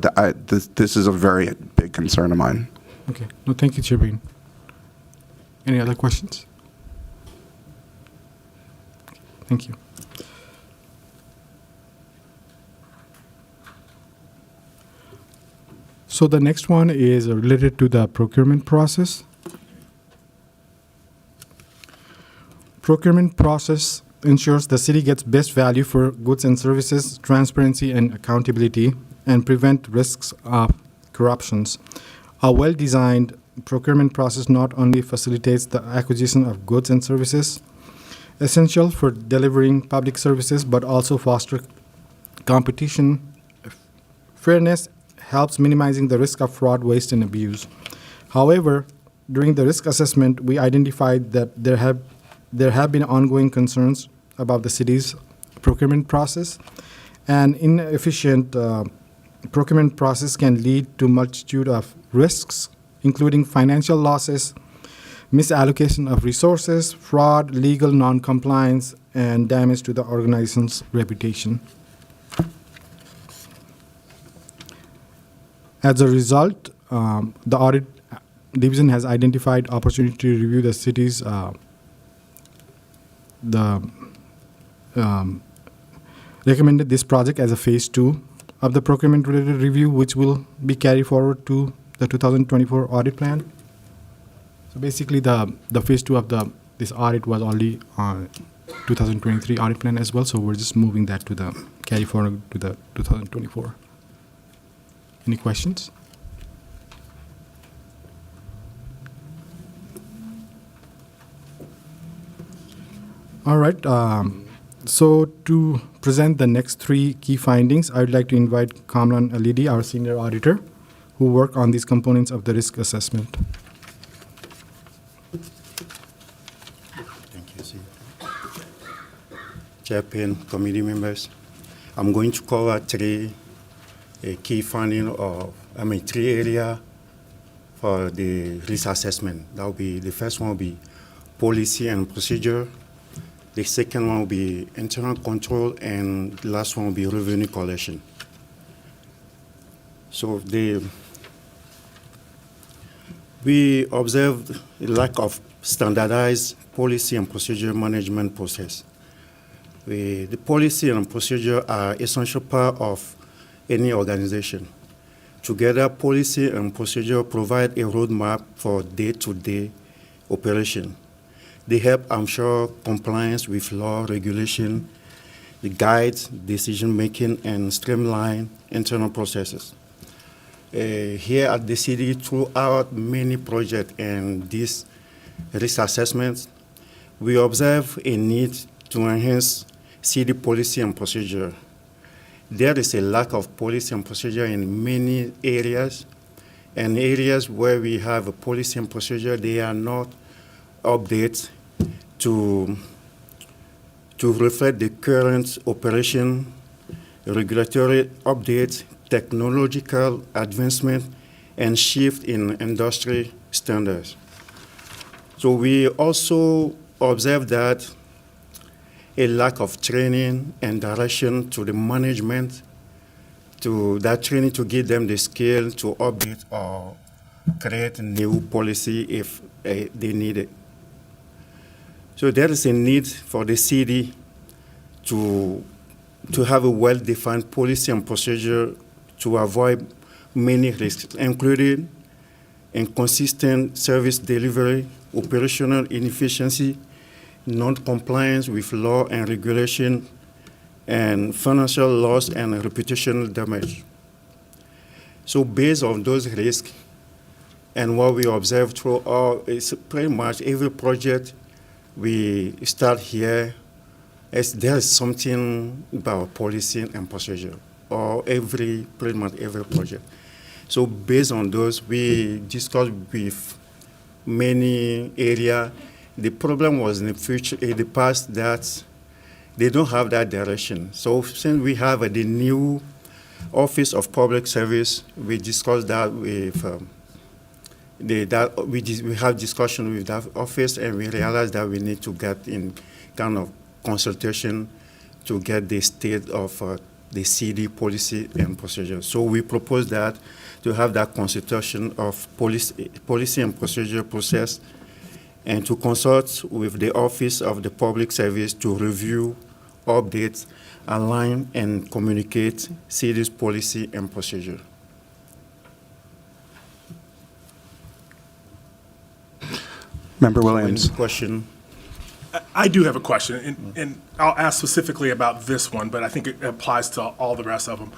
this is a very big concern of mine. Okay. No, thank you, Chair Payne. Any other questions? Thank you. So the next one is related to the procurement process. Procurement process ensures the city gets best value for goods and services, transparency and accountability, and prevent risks of corruptions. A well-designed procurement process not only facilitates the acquisition of goods and services essential for delivering public services, but also foster competition. Fairness helps minimizing the risk of fraud, waste, and abuse. However, during the risk assessment, we identified that there have been ongoing concerns about the city's procurement process, and inefficient procurement process can lead to multitude of risks, including financial losses, misallocation of resources, fraud, legal non-compliance, and damage to the organization's reputation. As a result, the audit division has identified opportunity to review the city's recommended this project as a phase 2 of the procurement-related review, which will be carried forward to the 2024 audit plan. So basically, the phase 2 of this audit was already on 2023 audit plan as well. So we're just moving that to the carry forward to the 2024. Any questions? All right. So to present the next 3 key findings, I would like to invite Kamran Alidi, our senior auditor, who worked on these components of the risk assessment. Thank you, Sir. Chairman, committee members, I'm going to cover 3 key findings of, 3 areas for the risk assessment. That will be, the first one will be policy and procedure. The second one will be internal control, and the last one will be revenue collection. So we observed a lack of standardized policy and procedure management process. The policy and procedure are essential part of any organization. Together, policy and procedure provide a roadmap for day-to-day operation. They help ensure compliance with law, regulation, they guide decision-making, and streamline internal processes. Here at the city, throughout many projects and these risk assessments, we observe a need to enhance city policy and procedure. There is a lack of policy and procedure in many areas, and areas where we have a policy and procedure, they are not updated to reflect the current operation, regulatory updates, technological advancement, and shift in industry standards. So we also observe that a lack of training and direction to the management, to that training to give them the skill to update or create new policy if they need it. So there is a need for the city to to have a well-defined policy and procedure to avoid many risks, including inconsistent service delivery, operational inefficiency, non-compliance with law and regulation, and financial loss and reputational damage. So based on those risks and what we observe through it's pretty much every project we start here, there's something about policy and procedure, or pretty much every project. So based on those, we discussed with many areas. The problem was in the past that they don't have that direction. So since we have the new Office of Public Service, we discussed that with we have discussion with that office, and we realized that we need to get in kind of consultation to get the state of the CD policy and procedure. So we propose that to have that consultation of policy and procedure process, and to consult with the Office of the Public Service to review, update, align, and communicate CD's policy and procedure. Member Williams. Any question? I do have a question, and I'll ask specifically about this one, but I think it applies to all the rest of them.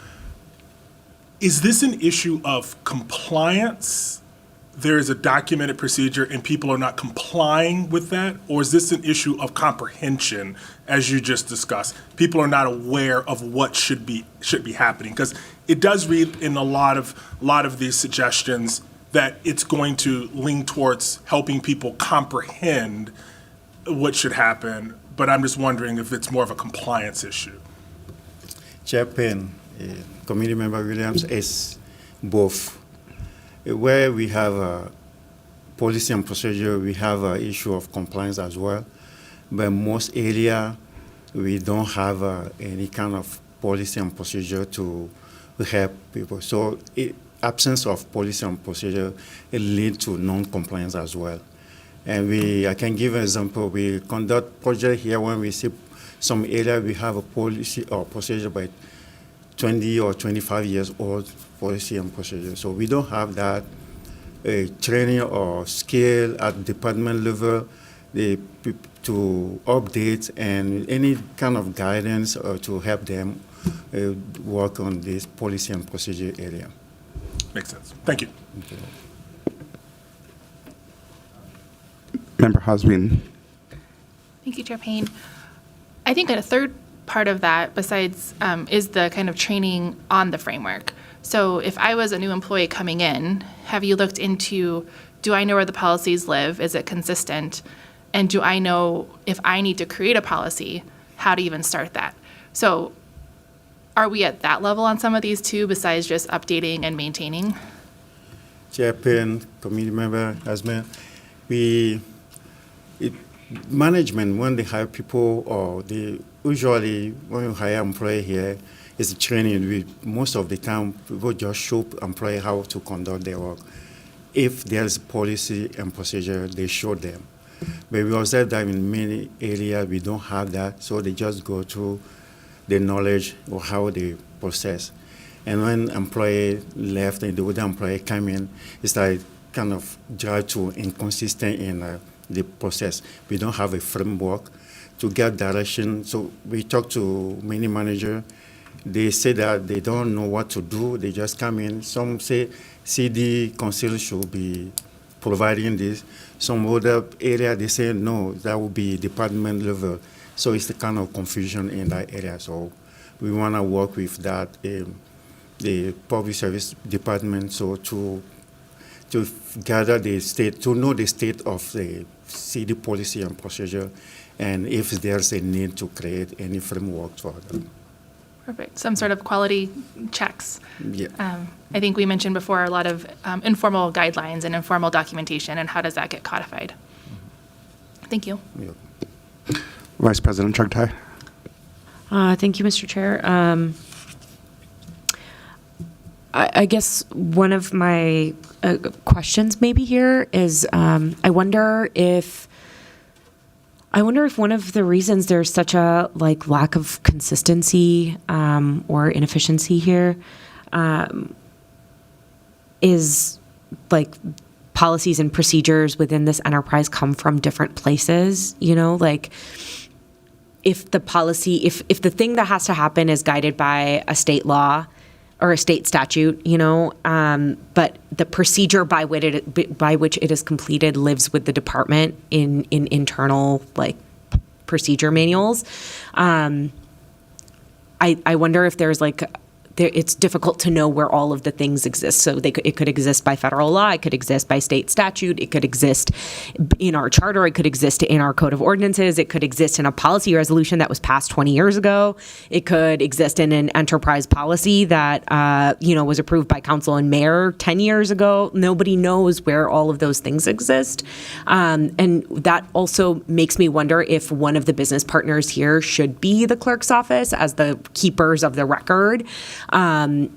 Is this an issue of compliance? There is a documented procedure and people are not complying with that? Or is this an issue of comprehension, as you just discussed? People are not aware of what should be happening? Because it does read in a lot of these suggestions that it's going to lean towards helping people comprehend what should happen, but I'm just wondering if it's more of a compliance issue. Chairman, Committee Member Williams, is both. Where we have a policy and procedure, we have an issue of compliance as well. But most area, we don't have any kind of policy and procedure to help people. So absence of policy and procedure, it leads to non-compliance as well. And I can give an example. We conduct project here when we see some area we have a policy or procedure by 20 or 25 years old policy and procedure. So we don't have that training or skill at department level to update and any kind of guidance to help them work on this policy and procedure area. Makes sense. Thank you. Okay. Member Hasbin. Thank you, Chair Payne. I think a third part of that, besides, is the kind of training on the framework. So if I was a new employee coming in, have you looked into, do I know where the policies live? Is it consistent? And do I know if I need to create a policy, how to even start that? So are we at that level on some of these too, besides just updating and maintaining? Chairman, committee member, Asma, management, when they hire people, or usually when you hire employee here, it's training. Most of the time, people just show employee how to conduct their work. If there's policy and procedure, they show them. But we observe that in many areas, we don't have that, so they just go through the knowledge of how they process. And when employee left and the other employee come in, it's like kind of drive to inconsistent in the process. We don't have a framework to get direction. So we talk to many managers. They say that they don't know what to do. They just come in. Some say CD council should be providing this. Some other area, they say no, that will be department level. So it's the kind of confusion in that area. So we want to work with that, the public service department, so to gather the state, to know the state of the CD policy and procedure, and if there's a need to create any framework for them. Perfect. Some sort of quality checks. Yeah. I think we mentioned before a lot of informal guidelines and informal documentation, and how does that get codified? Thank you. Yeah. Vice President Chugtai. Thank you, Mr. Chair. I guess one of my questions maybe here is I wonder if I wonder if one of the reasons there's such a lack of consistency or inefficiency here is policies and procedures within this enterprise come from different places. If if the thing that has to happen is guided by a state law or a state statute, but the procedure by which it is completed lives with the department in internal procedure manuals. I wonder if there's it's difficult to know where all of the things exist. So it could exist by federal law, it could exist by state statute, it could exist in our charter, it could exist in our code of ordinances, it could exist in a policy resolution that was passed 20 years ago, it could exist in an enterprise policy that was approved by council and mayor 10 years ago. Nobody knows where all of those things exist. And that also makes me wonder if one of the business partners here should be the clerk's office as the keepers of the record. And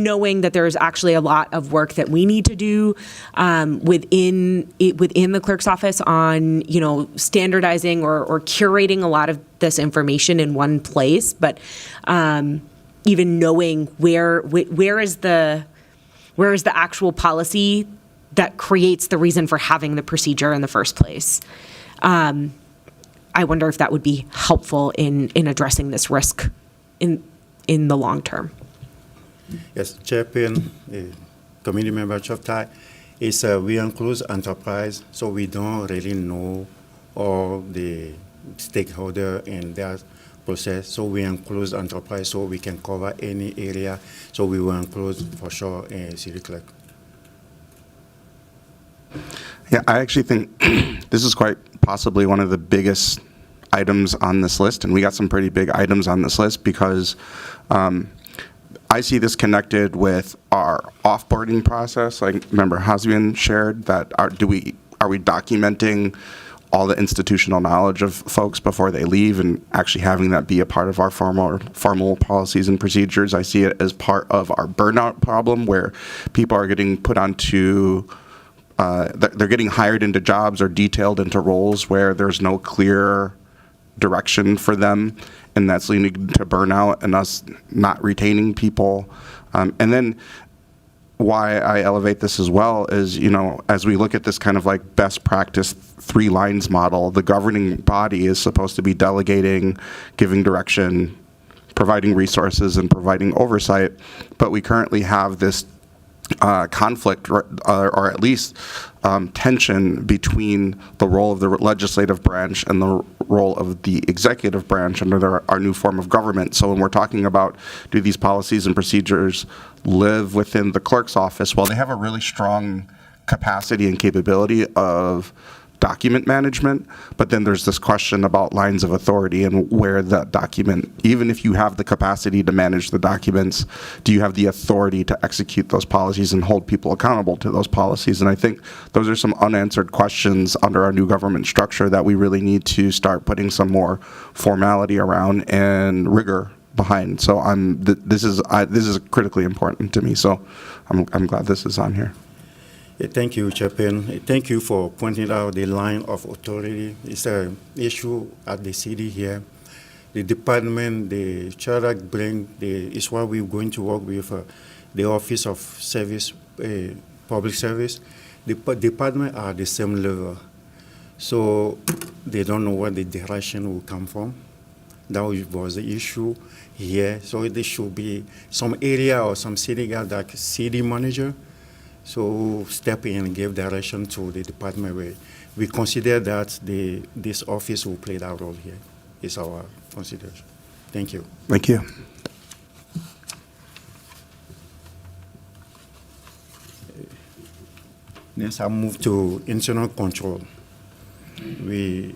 knowing that there's actually a lot of work that we need to do within the clerk's office on standardizing or curating a lot of this information in one place, but even knowing where is the actual policy that creates the reason for having the procedure in the first place. I wonder if that would be helpful in addressing this risk in the long term. Yes, Chairman, community member Choftai, we include enterprise, so we don't really know all the stakeholder in that process. So we include enterprise, so we can cover any area. So we will include for sure a city clerk. Yeah, I actually think this is quite possibly one of the biggest items on this list, and we got some pretty big items on this list because I see this connected with our offboarding process. Remember Hasbian shared that are we documenting all the institutional knowledge of folks before they leave and actually having that be a part of our formal policies and procedures. I see it as part of our burnout problem where people are getting put onto they're getting hired into jobs or detailed into roles where there's no clear direction for them, and that's leading to burnout and us not retaining people. And then why I elevate this as well is, as we look at this kind of best practice 3 lines model, the governing body is supposed to be delegating, giving direction, providing resources, and providing oversight, but we currently have this conflict or at least tension between the role of the legislative branch and the role of the executive branch under our new form of government. So when we're talking about do these policies and procedures live within the clerk's office, well, they have a really strong capacity and capability of document management, but then there's this question about lines of authority and where that document, even if you have the capacity to manage the documents, do you have the authority to execute those policies and hold people accountable to those policies? And I think those are some unanswered questions under our new government structure that we really need to start putting some more formality around and rigor behind. So this is critically important to me. So I'm glad this is on here. Thank you, Chairman. Thank you for pointing out the line of authority. It's an issue at the city here. The department, the charter is what we're going to work with the Office of Service, Public Service. The department are the same level. So they don't know where the direction will come from. That was the issue here. So there should be some area or some city guy like city manager. So step in and give direction to the department where we consider that this office will play that role here. Is our consideration. Thank you. Thank you. Next, I'll move to internal control. We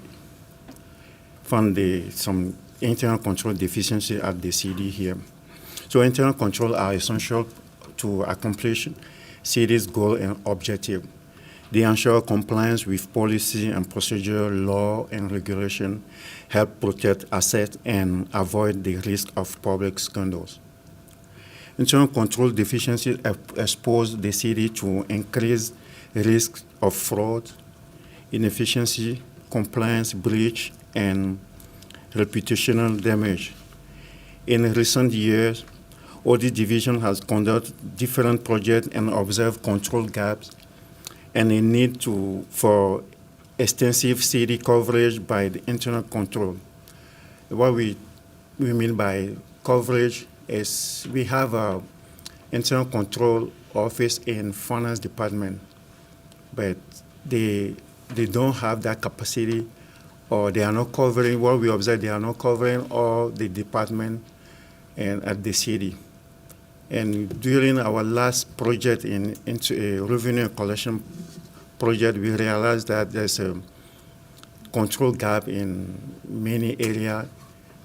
found some internal control deficiency at the city here. So internal control are essential to accomplish city's goal and objective. They ensure compliance with policy and procedure, law and regulation, help protect assets, and avoid the risk of public scandals. Internal control deficiencies expose the city to increased risk of fraud, inefficiency, compliance breach and reputational damage. In recent years, Audit Division has conducted different projects and observed control gaps and a need for extensive city coverage by the internal control. What we mean by coverage is we have a internal control office in finance department, but they don't have that capacity, or they are not covering what we observe. They are not covering all the department and at the city. And during our last project into a revenue collection project, we realized that there's a control gap in many areas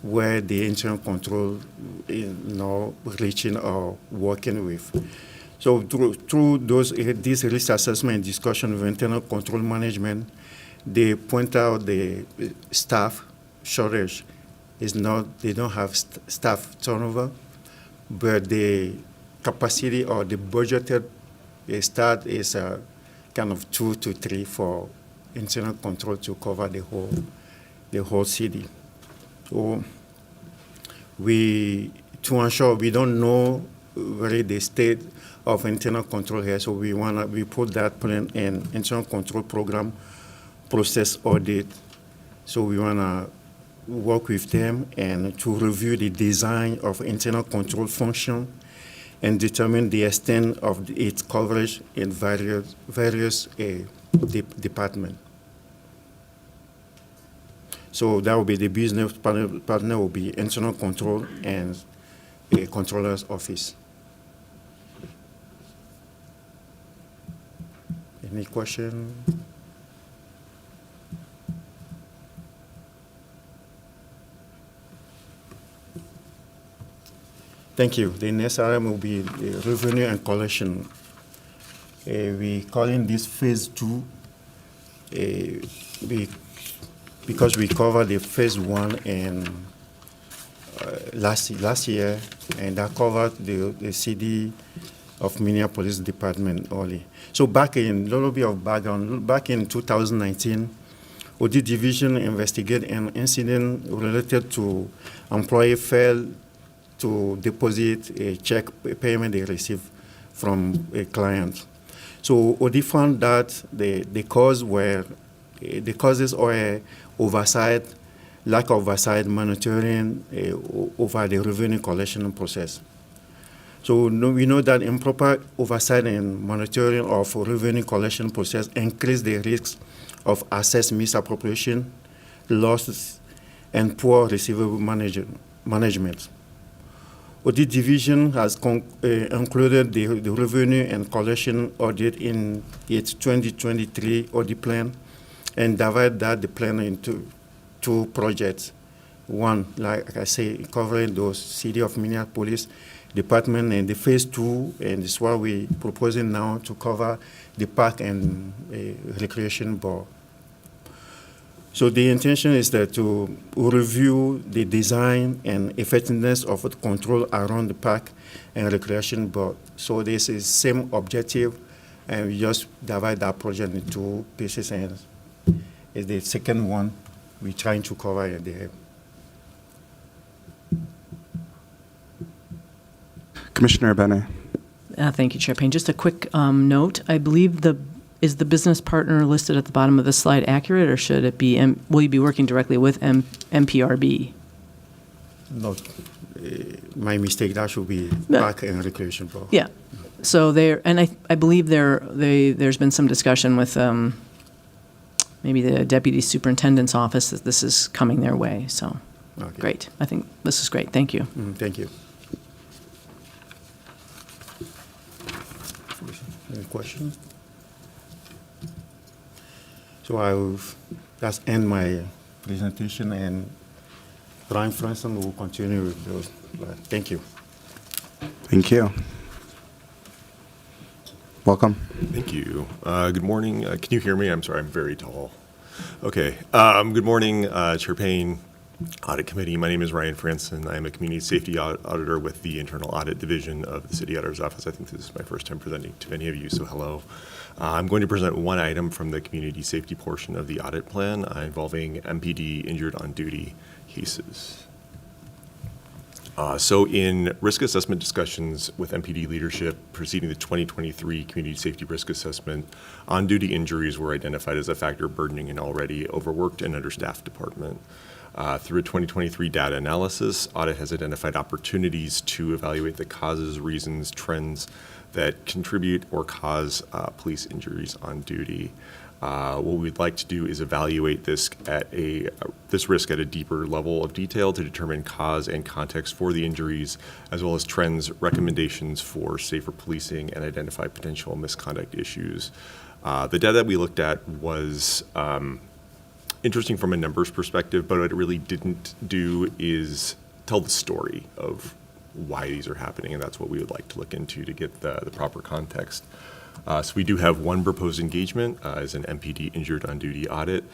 where the internal control is not reaching or working with. So through this risk assessment and discussion with internal control management, they point out the staff shortage is not, they don't have staff turnover, but the capacity or the budgeted staff is kind of 2 to 3 for internal control to cover the whole city. So to ensure we don't know really the state of internal control here, so we put that plan in internal control program process audit. So we wanna work with them and to review the design of internal control function and determine the extent of its coverage in various departments. So that will be the business partner will be internal control and a controller's office. Any question? Thank you. The next item will be the revenue and collection. We calling this phase 2 because we covered the phase 1 in last year, and that covered the city of Minneapolis department only. So back in, a little bit of background, back in 2019, Audit Division investigated an incident related to employee failed to deposit a check payment they received from a client. So Audit found that the causes were oversight, lack of oversight monitoring over the revenue collection process. So we know that improper oversight and monitoring of revenue collection process increase the risks of asset misappropriation, losses, and poor receivable management. Audit Division has included the revenue and collection audit in its 2023 audit plan and divided the plan into 2 projects. One, like I say, covering those City of Minneapolis department, and the phase 2, and this is what we're proposing now to cover the Park and Recreation Board. So the intention is that to review the design and effectiveness of the control around the Park and Recreation Board. So this is same objective, and we just divide that project into 2 pieces, and it's the second one we're trying to cover at the end. Commissioner Bene. Thank you, Chair Payne. Just a quick note. I believe is the business partner listed at the bottom of the slide accurate, or should it be, will you be working directly with MPRB? No, my mistake. That should be Park and Recreation Board. Yeah. So I believe there's been some discussion with maybe the Deputy Superintendent's office that this is coming their way. So Okay. great. I think this is great. Thank you. Thank you. Any questions? So I will just end my presentation, and Brian Franson will continue with those. Thank you. Thank you. Welcome. Thank you. Good morning. Can you hear me? I'm sorry, I'm very tall. Okay. Good morning, Chair Payne, Audit Committee. My name is Ryan Franson. I am a Community Safety Auditor with the Internal Audit Division of the City Auditor's Office. I think this is my first time presenting to many of you, so hello. I'm going to present one item from the community safety portion of the audit plan involving MPD injured on duty cases. So in risk assessment discussions with MPD leadership preceding the 2023 Community Safety Risk Assessment, on-duty injuries were identified as a factor burdening an already overworked and understaffed department. Through a 2023 data analysis, Audit has identified opportunities to evaluate the causes, reasons, trends that contribute or cause police injuries on duty. What we'd like to do is evaluate this risk at a deeper level of detail to determine cause and context for the injuries, as well as trends, recommendations for safer policing, and identify potential misconduct issues. The data that we looked at was interesting from a numbers perspective, but what it really didn't do is tell the story of why these are happening, and that's what we would like to look into to get the proper context. So we do have one proposed engagement as an MPD injured on duty audit.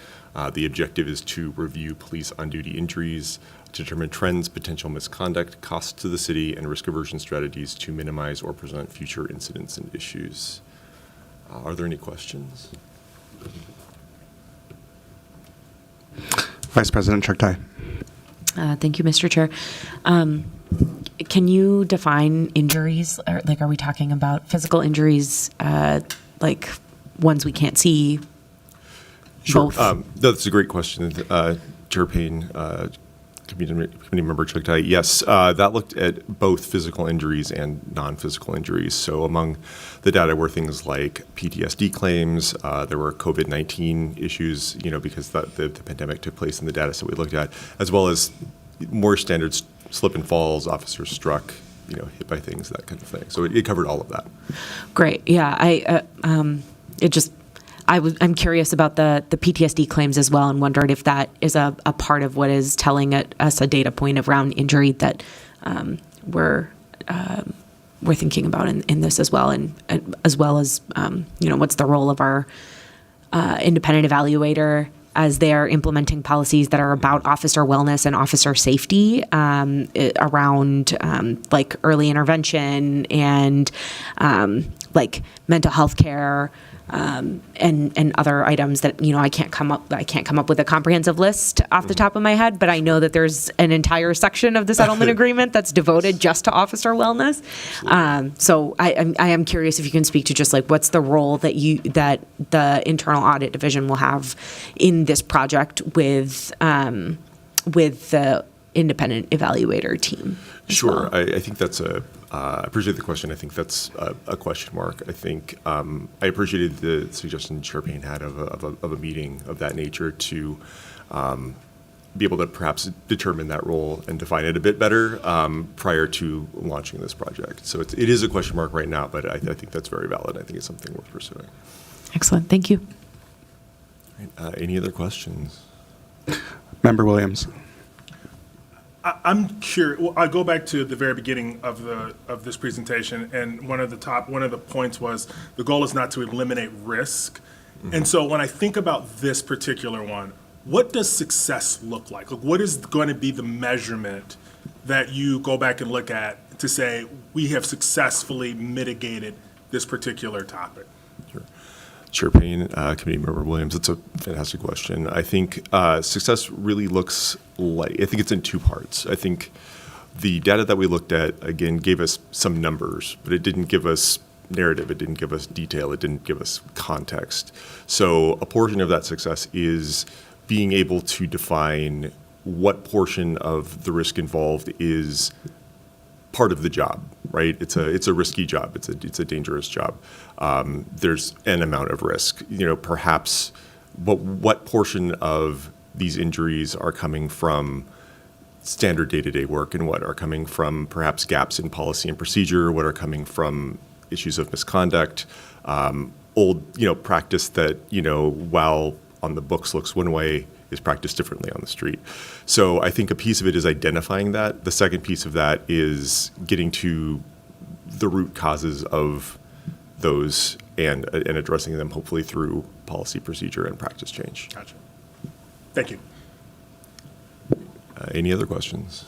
The objective is to review police on duty injuries, to determine trends, potential misconduct, costs to the city, and risk aversion strategies to minimize or prevent future incidents and issues. Are there any questions? Vice President Chuktai. Thank you, Mr. Chair. Can you define injuries? Are we talking about physical injuries, like ones we can't see? Sure. Both? That's a great question. Chair Payne, Committee Member Chuktai. Yes, that looked at both physical injuries and non-physical injuries. So among the data were things like PTSD claims. There were COVID-19 issues, because the pandemic took place in the data set we looked at, as well as more standard slip and falls, officers struck, hit by things, that kind of thing. So it covered all of that. Great. Yeah. I'm curious about the PTSD claims as well, and wondered if that is a part of what is telling us a data point around injury that we're thinking about in this as well, and as well as what's the role of our independent evaluator as they're implementing policies that are about officer wellness and officer safety around like early intervention and like mental health care. And other items that I can't come up with a comprehensive list off the top of my head, but I know that there's an entire section of the settlement agreement that's devoted just to officer wellness. So I am curious if you can speak to just like what's the role that the internal audit division will have in this project with the independent evaluator team. Sure. Well. I think that's I appreciate the question. I think that's a question mark. I think I appreciated the suggestion Chair Payne had of a meeting of that nature to be able to perhaps determine that role and define it a bit better prior to launching this project. So it is a question mark right now, but I think that's very valid. I think it's something worth pursuing. Excellent. Thank you. All right, any other questions? Member Williams. I'm curious. Well, I go back to the very beginning of this presentation, and one of the points was the goal is not to eliminate risk. Mm-hmm. And so when I think about this particular one, what does success look like? Like, what is going to be the measurement that you go back and look at to say we have successfully mitigated this particular topic? Sure. Chair Payne, Committee Member Williams, it's a fantastic question. I think success really looks like, I think it's in two parts. I think the data that we looked at, again, gave us some numbers, but it didn't give us narrative, it didn't give us detail, it didn't give us context. So a portion of that success is being able to define what portion of the risk involved is part of the job, right? It's a risky job. It's a dangerous job. There's an amount of risk. Perhaps what portion of these injuries are coming from standard day-to-day work, and what are coming from perhaps gaps in policy and procedure, what are coming from issues of misconduct, old practice that while on the books looks one way, is practiced differently on the street. So I think a piece of it is identifying that. The second piece of that is getting to the root causes of those and addressing them hopefully through policy, procedure, and practice change. Gotcha. Thank you. Any other questions?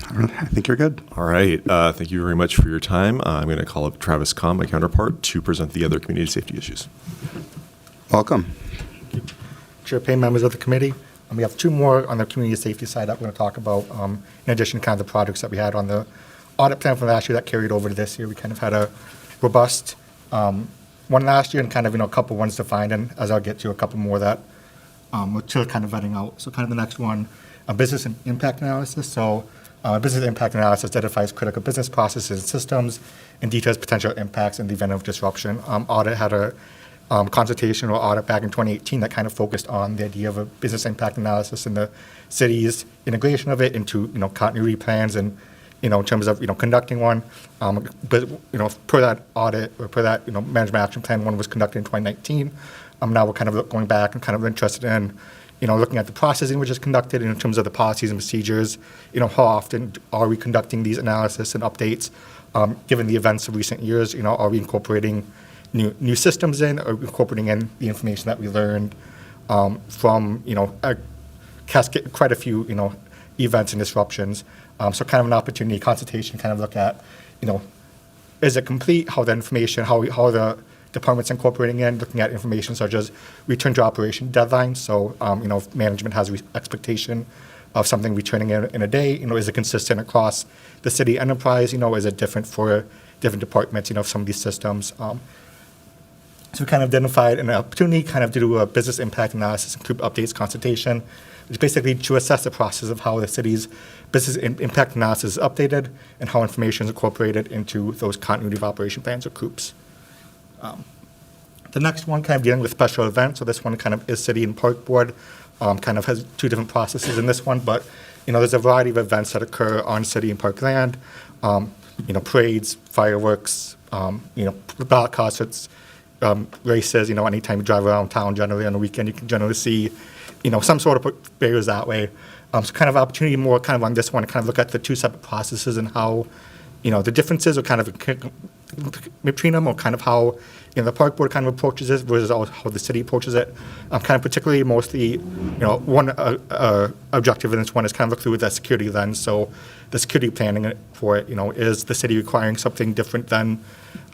I think you're good. All right. Thank you very much for your time. I'm going to call up Travis Kahn, my counterpart, to present the other community safety issues. Welcome. Chair Payne, members of the committee. We have two more on the community safety side that we're going to talk about, in addition to kind of the projects that we had on the audit plan from last year that carried over to this year. We kind of had a robust one last year and kind of, a couple ones defined, and as I'll get to, a couple more that we're still kind of vetting out. So kind of the next one, a business impact analysis. So business impact analysis identifies critical business processes and systems and details potential impacts in the event of disruption. Audit had a consultation or audit back in 2018 that kind of focused on the idea of a business impact analysis and the city's integration of it into continuity plans and in terms of conducting one. But per that audit or per that management action plan, one was conducted in 2019. Now we're kind of going back and kind of interested in looking at the processing which is conducted in terms of the policies and procedures. How often are we conducting these analysis and updates? Given the events of recent years, are we incorporating new systems in, or incorporating in the information that we learned from quite a few events and disruptions. So kind of an opportunity consultation, kind of look at is it complete? How the information, how the department's incorporating in, looking at information such as return to operation deadlines. So if management has expectation of something returning in a day, is it consistent across the city enterprise? Is it different for different departments? Some of these systems. So we kind of identified an opportunity kind of to do a business impact analysis and group updates consultation, which basically to assess the process of how the city's business impact analysis is updated and how information is incorporated into those continuity of operation plans or groups. The next one kind of dealing with special events. So this one kind of is City and Park Board, kind of has two different processes in this one, but there's a variety of events that occur on city and park land, parades, fireworks, ballot concerts, races. Anytime you drive around town, generally on the weekend, you can generally see, some sort of barriers that way. So kind of opportunity more kind of on this one to kind of look at the two separate processes and how, the differences are kind of between them, or kind of how, the park board kind of approaches this versus how the city approaches it. Kind of particularly mostly, one objective in this one is kind of look through the security lens. So the security planning for it, is the city requiring something different than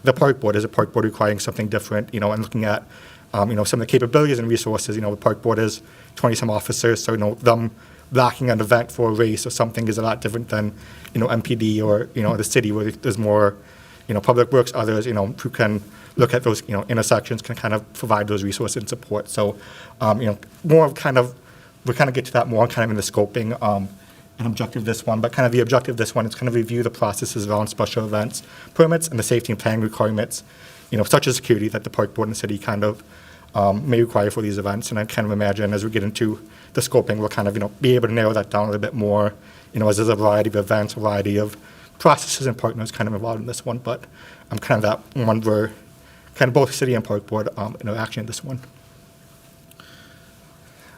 the park board? Is the park board requiring something different? And looking at, some of the capabilities and resources. The park board is 20-some officers, so them blocking an event for a race or something is a lot different than, MPD or the city where there's more, public works, others, who can look at those, intersections, can kind of provide those resources and support. So, more of kind of, we'll kind of get to that more kind of in the scoping and objective of this one, but kind of the objective of this one is kind of review the processes around special events, permits, and the safety and planning requirements, such as security that the park board and the city kind of may require for these events. And I kind of imagine as we get into the scoping, we'll kind of, be able to narrow that down a little bit more, as there's a variety of events, a variety of processes and partners kind of involved in this one, but I'm kind of that one where kind of both city and park board interaction in this one.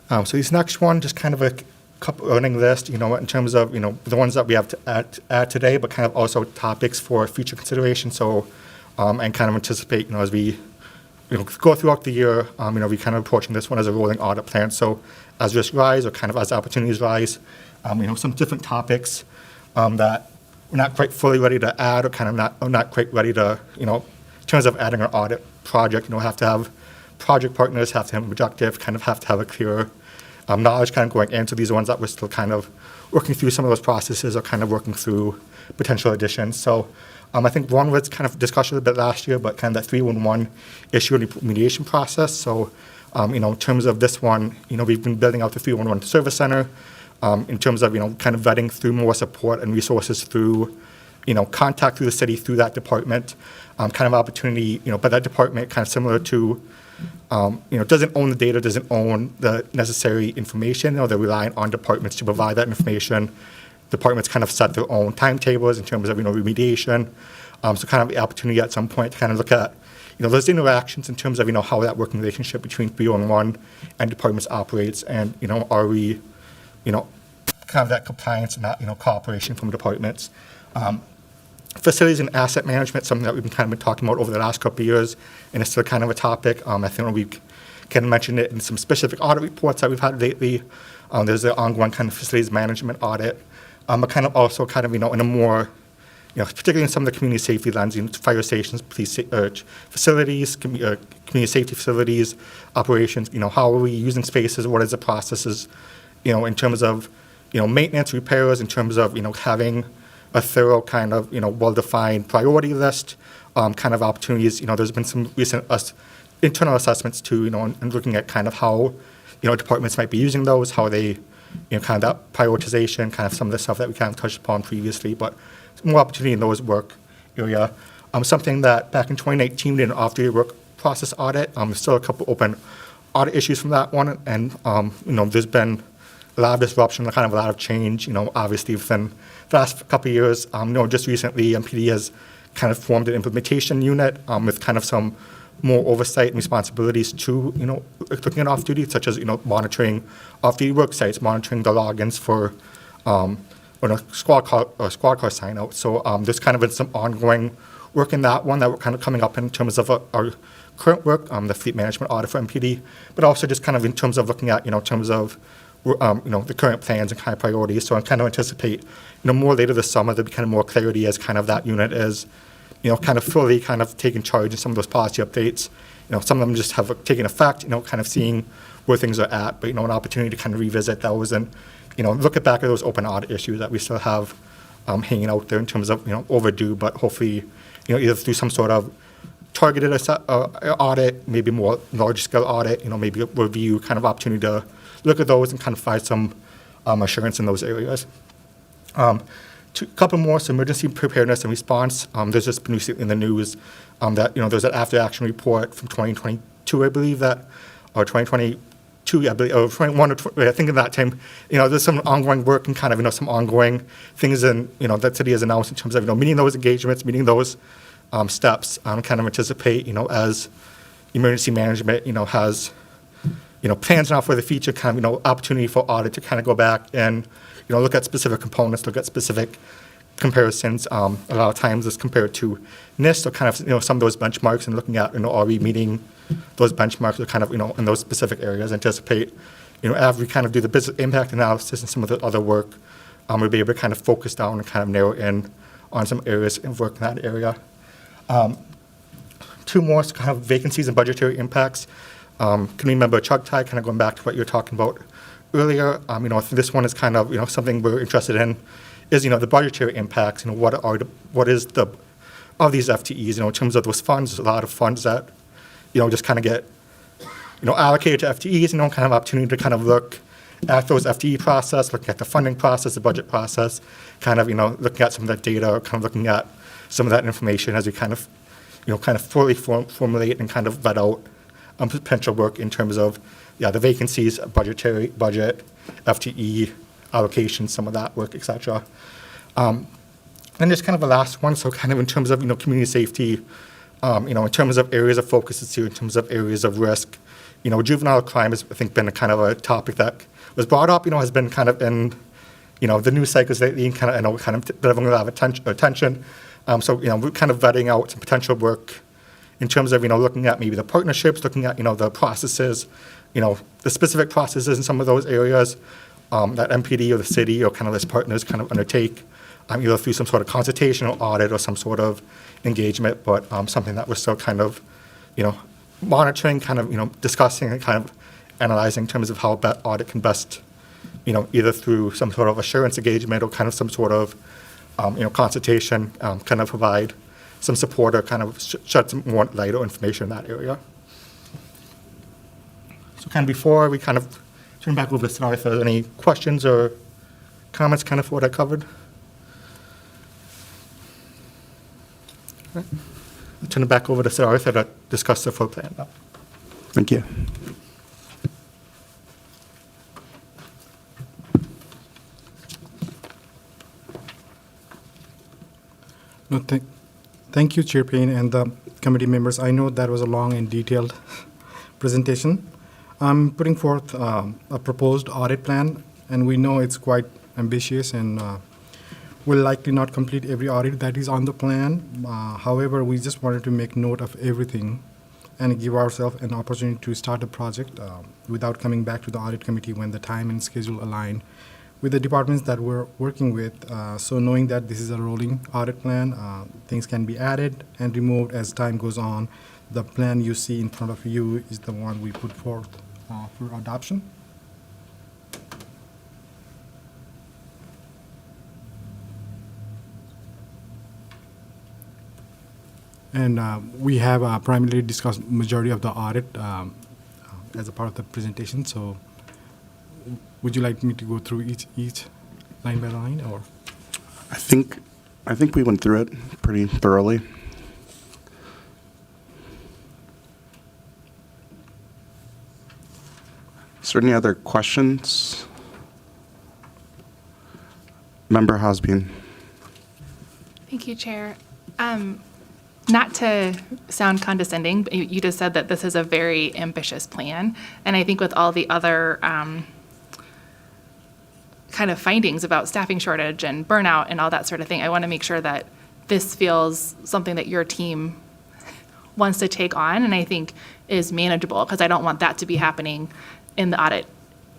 So this next one, just kind of a couple earning list, in terms of, the ones that we have to add today, but kind of also topics for future consideration. So, and kind of anticipate, as we, go throughout the year, we kind of approaching this one as a rolling audit plan. So as risks rise or kind of as opportunities rise, some different topics that we're not quite fully ready to add or kind of not quite ready to, in terms of adding an audit project, have to have project partners, have to have an objective, kind of have to have a clear knowledge kind of going into these ones that we're still kind of working through some of those processes or kind of working through potential additions. So I think one was kind of discussion a bit last year, but kind of that 311 issue and remediation process. So, in terms of this one, we've been building out the 311 service center in terms of, kind of vetting through more support and resources through, contact through the city, through that department, kind of opportunity, but that department kind of similar to, doesn't own the data, doesn't own the necessary information. They're relying on departments to provide that information. Departments kind of set their own timetables in terms of, remediation. So kind of the opportunity at some point to kind of look at, those interactions in terms of, how that working relationship between 311 and departments operates, and, are we, kind of that compliance and that, cooperation from departments. Facilities and asset management, something that we've been kind of talking about over the last couple of years, and it's still kind of a topic. I think we can mention it in some specific audit reports that we've had lately. There's the ongoing kind of facilities management audit, but kind of also kind of, in a more, particularly in some of the community safety lens, fire stations, police facilities, community safety facilities, operations, how are we using spaces, what is the processes, in terms of, maintenance, repairs, in terms of, having a thorough kind of, well-defined priority list, kind of opportunities. There's been some recent internal assessments too, and looking at kind of how, departments might be using those, how they, kind of that prioritization, kind of some of the stuff that we kind of touched upon previously, but more opportunity in those work area. Something that back in 2019 we did an off-duty work process audit. There's still a couple open audit issues from that one, and there's been a lot of disruption, kind of a lot of change. Obviously within the last couple of years. Just recently, MPD has kind of formed an implementation unit with kind of some more oversight and responsibilities to looking at off-duty, such as monitoring off-duty work sites, monitoring the logins for squad car sign out. So there's kind of been some ongoing work in that one that we're kind of coming up in terms of our current work, the fleet management audit for MPD, but also just kind of in terms of looking at, in terms of, the current plans and kind of priorities. So I kind of anticipate, more later this summer, there'll be kind of more clarity as kind of that unit is, kind of fully kind of taking charge of some of those policy updates. Some of them just have taken effect, kind of seeing where things are at, but, an opportunity to kind of revisit those and, look back at those open audit issues that we still have hanging out there in terms of, overdue, but hopefully, either through some sort of targeted audit, maybe more large-scale audit, maybe a review kind of opportunity to look at those and kind of find some assurance in those areas. Couple more, so emergency preparedness and response. There's just been recently in the news that, there's an after-action report from 2022, I believe, that, or 2022, I believe, or 21, or I think at that time, there's some ongoing work and kind of, some ongoing things in, that city has announced in terms of, meeting those engagements, meeting those steps. Kind of anticipate, as emergency management, has, plans now for the future, kind of, opportunity for audit to kind of go back and, look at specific components, look at specific comparisons. A lot of times it's compared to NIST or kind of, some of those benchmarks and looking at, are we meeting those benchmarks or kind of, in those specific areas, anticipate, as we kind of do the business impact analysis and some of the other work, we'll be able to kind of focus down and kind of narrow in on some areas and work in that area. Two more kind of vacancies and budgetary impacts. Committee member Chugtai, kind of going back to what you were talking about earlier, this one is kind of, something we're interested in is, the budgetary impacts, what is the, of these FTEs, in terms of those funds. There's a lot of funds that, just kind of get, allocated to FTEs, kind of opportunity to kind of look at those FTE process, looking at the funding process, the budget process, kind of, looking at some of that data, kind of looking at some of that information as we kind of, kind of fully formulate and kind of vet out potential work in terms of, the vacancies, budget, FTE, allocation, some of that work, et cetera. And just kind of the last one, so kind of in terms of, community safety, in terms of areas of focus here, in terms of areas of risk, juvenile crime has, I think, been a kind of a topic that was brought up, has been kind of in, the news cycles lately, and kind of, kind of delivering a lot of attention. So, we're kind of vetting out some potential work in terms of, looking at maybe the partnerships, looking at, the processes, the specific processes in some of those areas that MPD or the city or kind of its partners kind of undertake, either through some sort of consultation or audit or some sort of engagement, but something that we're still kind of, monitoring, kind of, discussing and kind of analyzing in terms of how audit can best, either through some sort of assurance engagement or kind of some sort of, consultation, kind of provide some support or kind of shed some more light or information in that area. So kind of before we kind of turn back over to Sonara, if there's any questions or comments kind of for what I covered. All right. I'll turn it back over to Sonara to discuss the full plan now. Thank you. No, thank you, Chair Payne and the committee members. I know that was a long and detailed presentation. I'm putting forth a proposed audit plan, and we know it's quite ambitious and will likely not complete every audit that is on the plan. However, we just wanted to make note of everything and give ourselves an opportunity to start the project without coming back to the audit committee when the time and schedule align with the departments that we're working with. So knowing that this is a rolling audit plan, things can be added and removed as time goes on. The plan you see in front of you is the one we put forth for adoption. And we have primarily discussed majority of the audit as a part of the presentation. So would you like me to go through each line by line, or? I think we went through it pretty thoroughly. Is there any other questions? Member Hosbein. Thank you, Chair. Not to sound condescending, but you just said that this is a very ambitious plan. And I think with all the other kind of findings about staffing shortage and burnout and all that sort of thing, I want to make sure that this feels something that your team wants to take on and I think is manageable, because I don't want that to be happening in the audit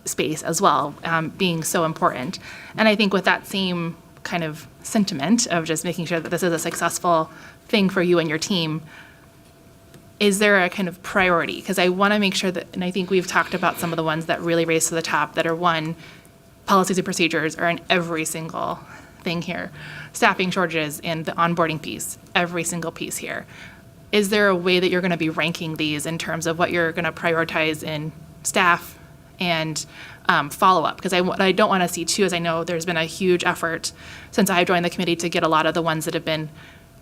space as well, being so important. And I think with that same kind of sentiment of just making sure that this is a successful thing for you and your team, is there a kind of priority? Because I want to make sure that, and I think we've talked about some of the ones that really raise to the top that are, one, policies and procedures are in every single thing here. Staffing shortages and the onboarding piece, every single piece here. Is there a way that you're going to be ranking these in terms of what you're going to prioritize in staff and follow-up? Because what I don't want to see, too, is I know there's been a huge effort since I joined the committee to get a lot of the ones that have been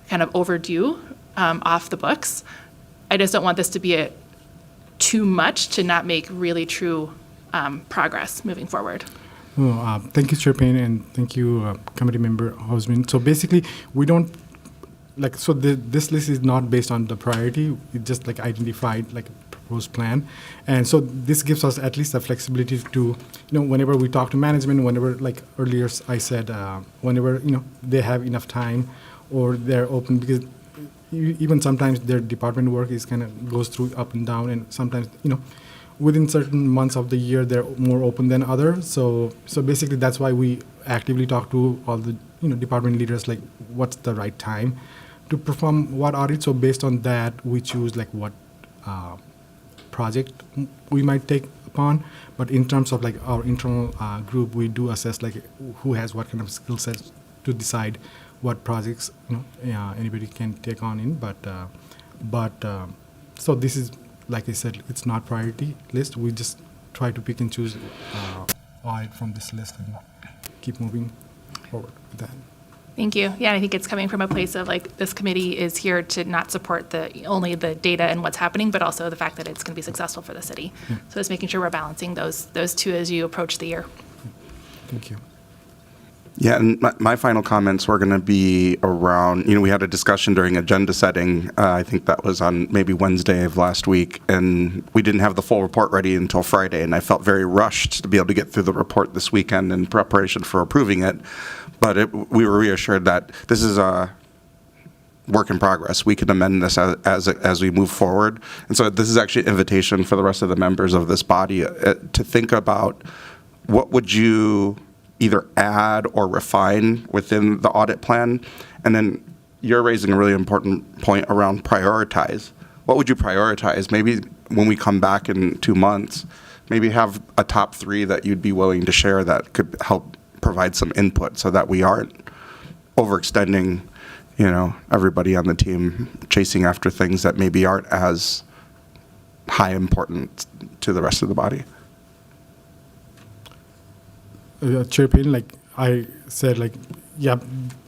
kind of overdue off the books. I just don't want this to be too much to not make really true progress moving forward. Oh, thank you, Chair Payne, and thank you, Committee Member Hosman. So basically, we don't, this list is not based on the priority. It just identified a proposed plan. And so this gives us at least the flexibility to, whenever we talk to management, whenever, earlier I said, whenever, they have enough time or they're open, because even sometimes their department work is kind of goes through up and down, and sometimes, within certain months of the year, they're more open than others. So basically, that's why we actively talk to all the department leaders, what's the right time to perform what audit. So based on that, we choose what project we might take upon. But in terms of our internal group, we do assess who has what kind of skill sets to decide what projects anybody can take on in. But so this is, like I said, it's not priority list. We just try to pick and choose audit from this list and keep moving forward with that. Thank you. Yeah, I think it's coming from a place of this committee is here to not support only the data and what's happening, but also the fact that it's going to be successful for the city. Yeah. So it's making sure we're balancing those two as you approach the year. Thank you. Yeah, and my final comments were going to be around, we had a discussion during agenda setting, I think that was on maybe Wednesday of last week, and we didn't have the full report ready until Friday, and I felt very rushed to be able to get through the report this weekend in preparation for approving it. But we were reassured that this is a work in progress. We can amend this as we move forward. And so this is actually an invitation for the rest of the members of this body to think about what would you either add or refine within the audit plan. And then you're raising a really important point around prioritize. What would you prioritize? Maybe when we come back in 2 months, maybe have a top 3 that you'd be willing to share that could help provide some input so that we aren't overextending, everybody on the team chasing after things that maybe aren't as high important to the rest of the body. Chair Payne, I said, yeah,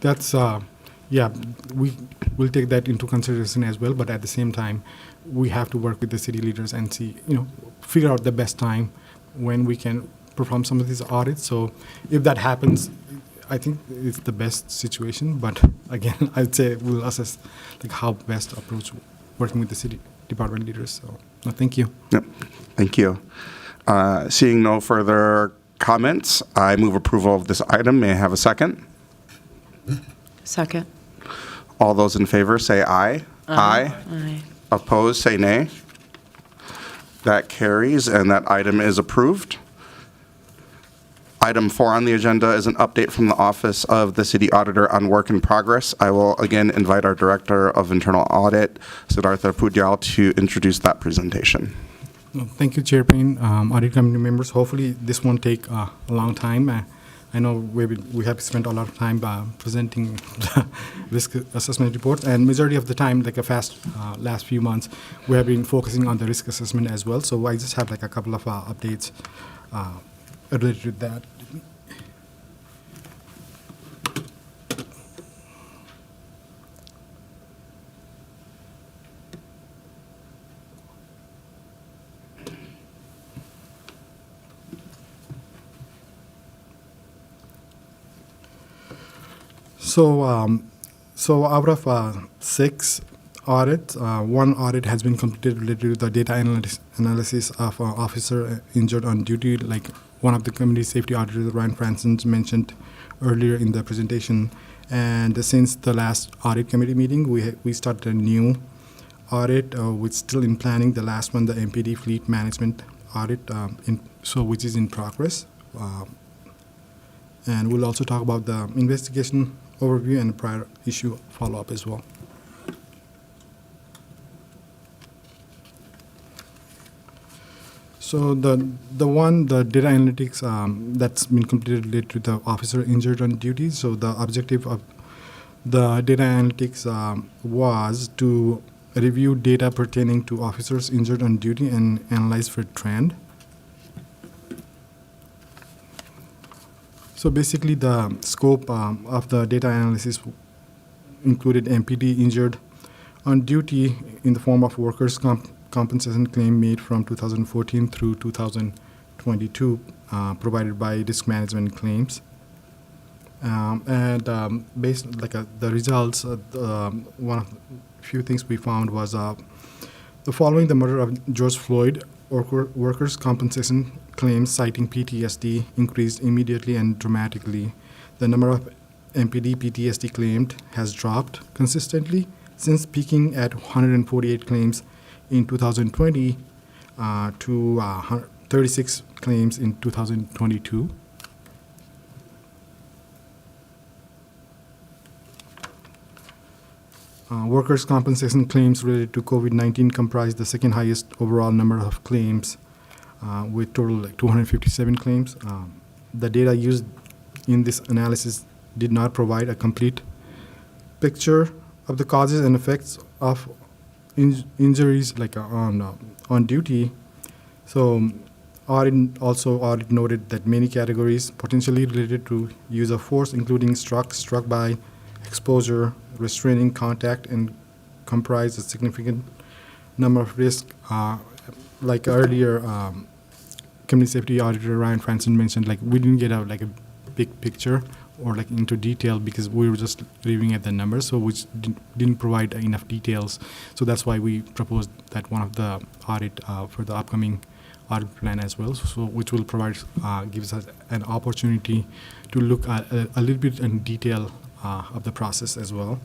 that's, we will take that into consideration as well. But at the same time, we have to work with the city leaders and see, figure out the best time when we can perform some of these audits. So if that happens, I think it's the best situation. But again, I'd say we'll assess how best to approach working with the city department leaders. So no, thank you. Yep. Thank you. Seeing no further comments, I move approval of this item. May I have a second? Second. All those in favor say aye. Aye. Aye. Opposed, say nay. That carries, and that item is approved. Item 4 on the agenda is an update from the Office of the City Auditor on work in progress. I will again invite our Director of Internal Audit, Siddhartha Pudyal, to introduce that presentation. Thank you, Chair Payne. Audit committee members, hopefully this won't take a long time. I know we have spent a lot of time presenting the risk assessment reports, and majority of the time, like last few months, we have been focusing on the risk assessment as well. So I just have like a couple of updates related to that. So out of 6 audits, 1 audit has been completed related to the data analysis of an officer injured on duty, like one of the community safety auditors, Ryan Franson, mentioned earlier in the presentation. And since the last audit committee meeting, we started a new audit, which is still in planning. The last one, the MPD fleet management audit, which is in progress. And we'll also talk about the investigation overview and prior issue follow-up as well. So the data analytics that's been completed related to the officer injured on duty. So the objective of the data analytics was to review data pertaining to officers injured on duty and analyze for trend. So basically, the scope of the data analysis included MPD injured on duty in the form of workers' compensation claim made from 2014 through 2022, provided by risk management claims. Based on the results, one of the few things we found was the following the murder of George Floyd, workers' compensation claims citing PTSD increased immediately and dramatically. The number of MPD PTSD claimed has dropped consistently since peaking at 148 claims in 2020 to 36 claims in 2022. Workers' compensation claims related to COVID-19 comprised the second highest overall number of claims, with total 257 claims. The data used in this analysis did not provide a complete picture of the causes and effects of injuries on duty. So audit noted that many categories potentially related to use of force, including struck by, exposure, restraining, contact, and comprise a significant number of risks. Like earlier, community safety auditor Ryan Franson mentioned, we didn't get a big picture or into detail because we were just reviewing at the numbers, so which didn't provide enough details. So that's why we proposed that one of the audit for the upcoming audit plan as well, so which will provide gives us an opportunity to look at a little bit in detail of the process as well.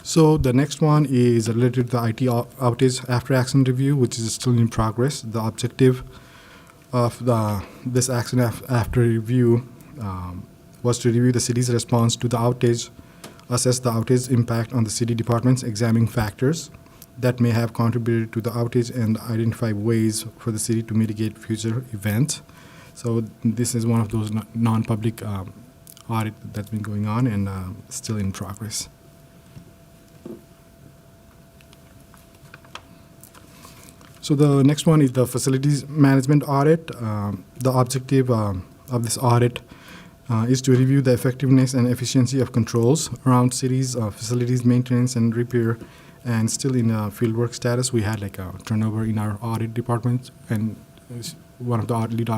So the next one is related to the IT outage after action review, which is still in progress. The objective of this action after review was to review the city's response to the outage, assess the outage impact on the city departments, examine factors that may have contributed to the outage, and identify ways for the city to mitigate future events. So this is one of those non-public audit that's been going on and still in progress. So the next one is the facilities management audit. The objective of this audit is to review the effectiveness and efficiency of controls around cities, facilities maintenance and repair. And still in fieldwork status, we had a turnover in our audit department, and one of the lead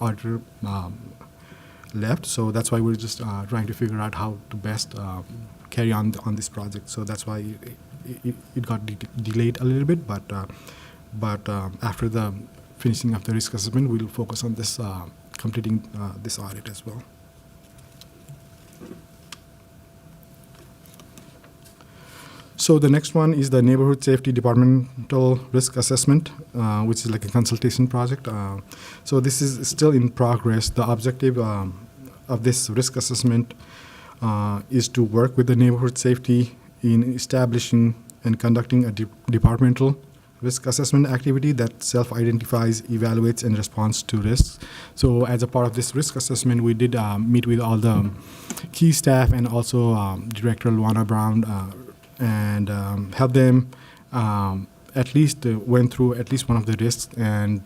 auditor left. So that's why we're just trying to figure out how to best carry on this project. So that's why it got delayed a little bit, but after the finishing of the risk assessment, we'll focus on this completing this audit as well. So the next one is the Neighborhood Safety Departmental Risk Assessment, which is like a consultation project. So this is still in progress. The objective of this risk assessment is to work with the neighborhood safety in establishing and conducting a departmental risk assessment activity that self-identifies, evaluates, and responds to risks. So as a part of this risk assessment, we did meet with all the key staff and also Director Luana Brown and help them at least went through at least one of the risks and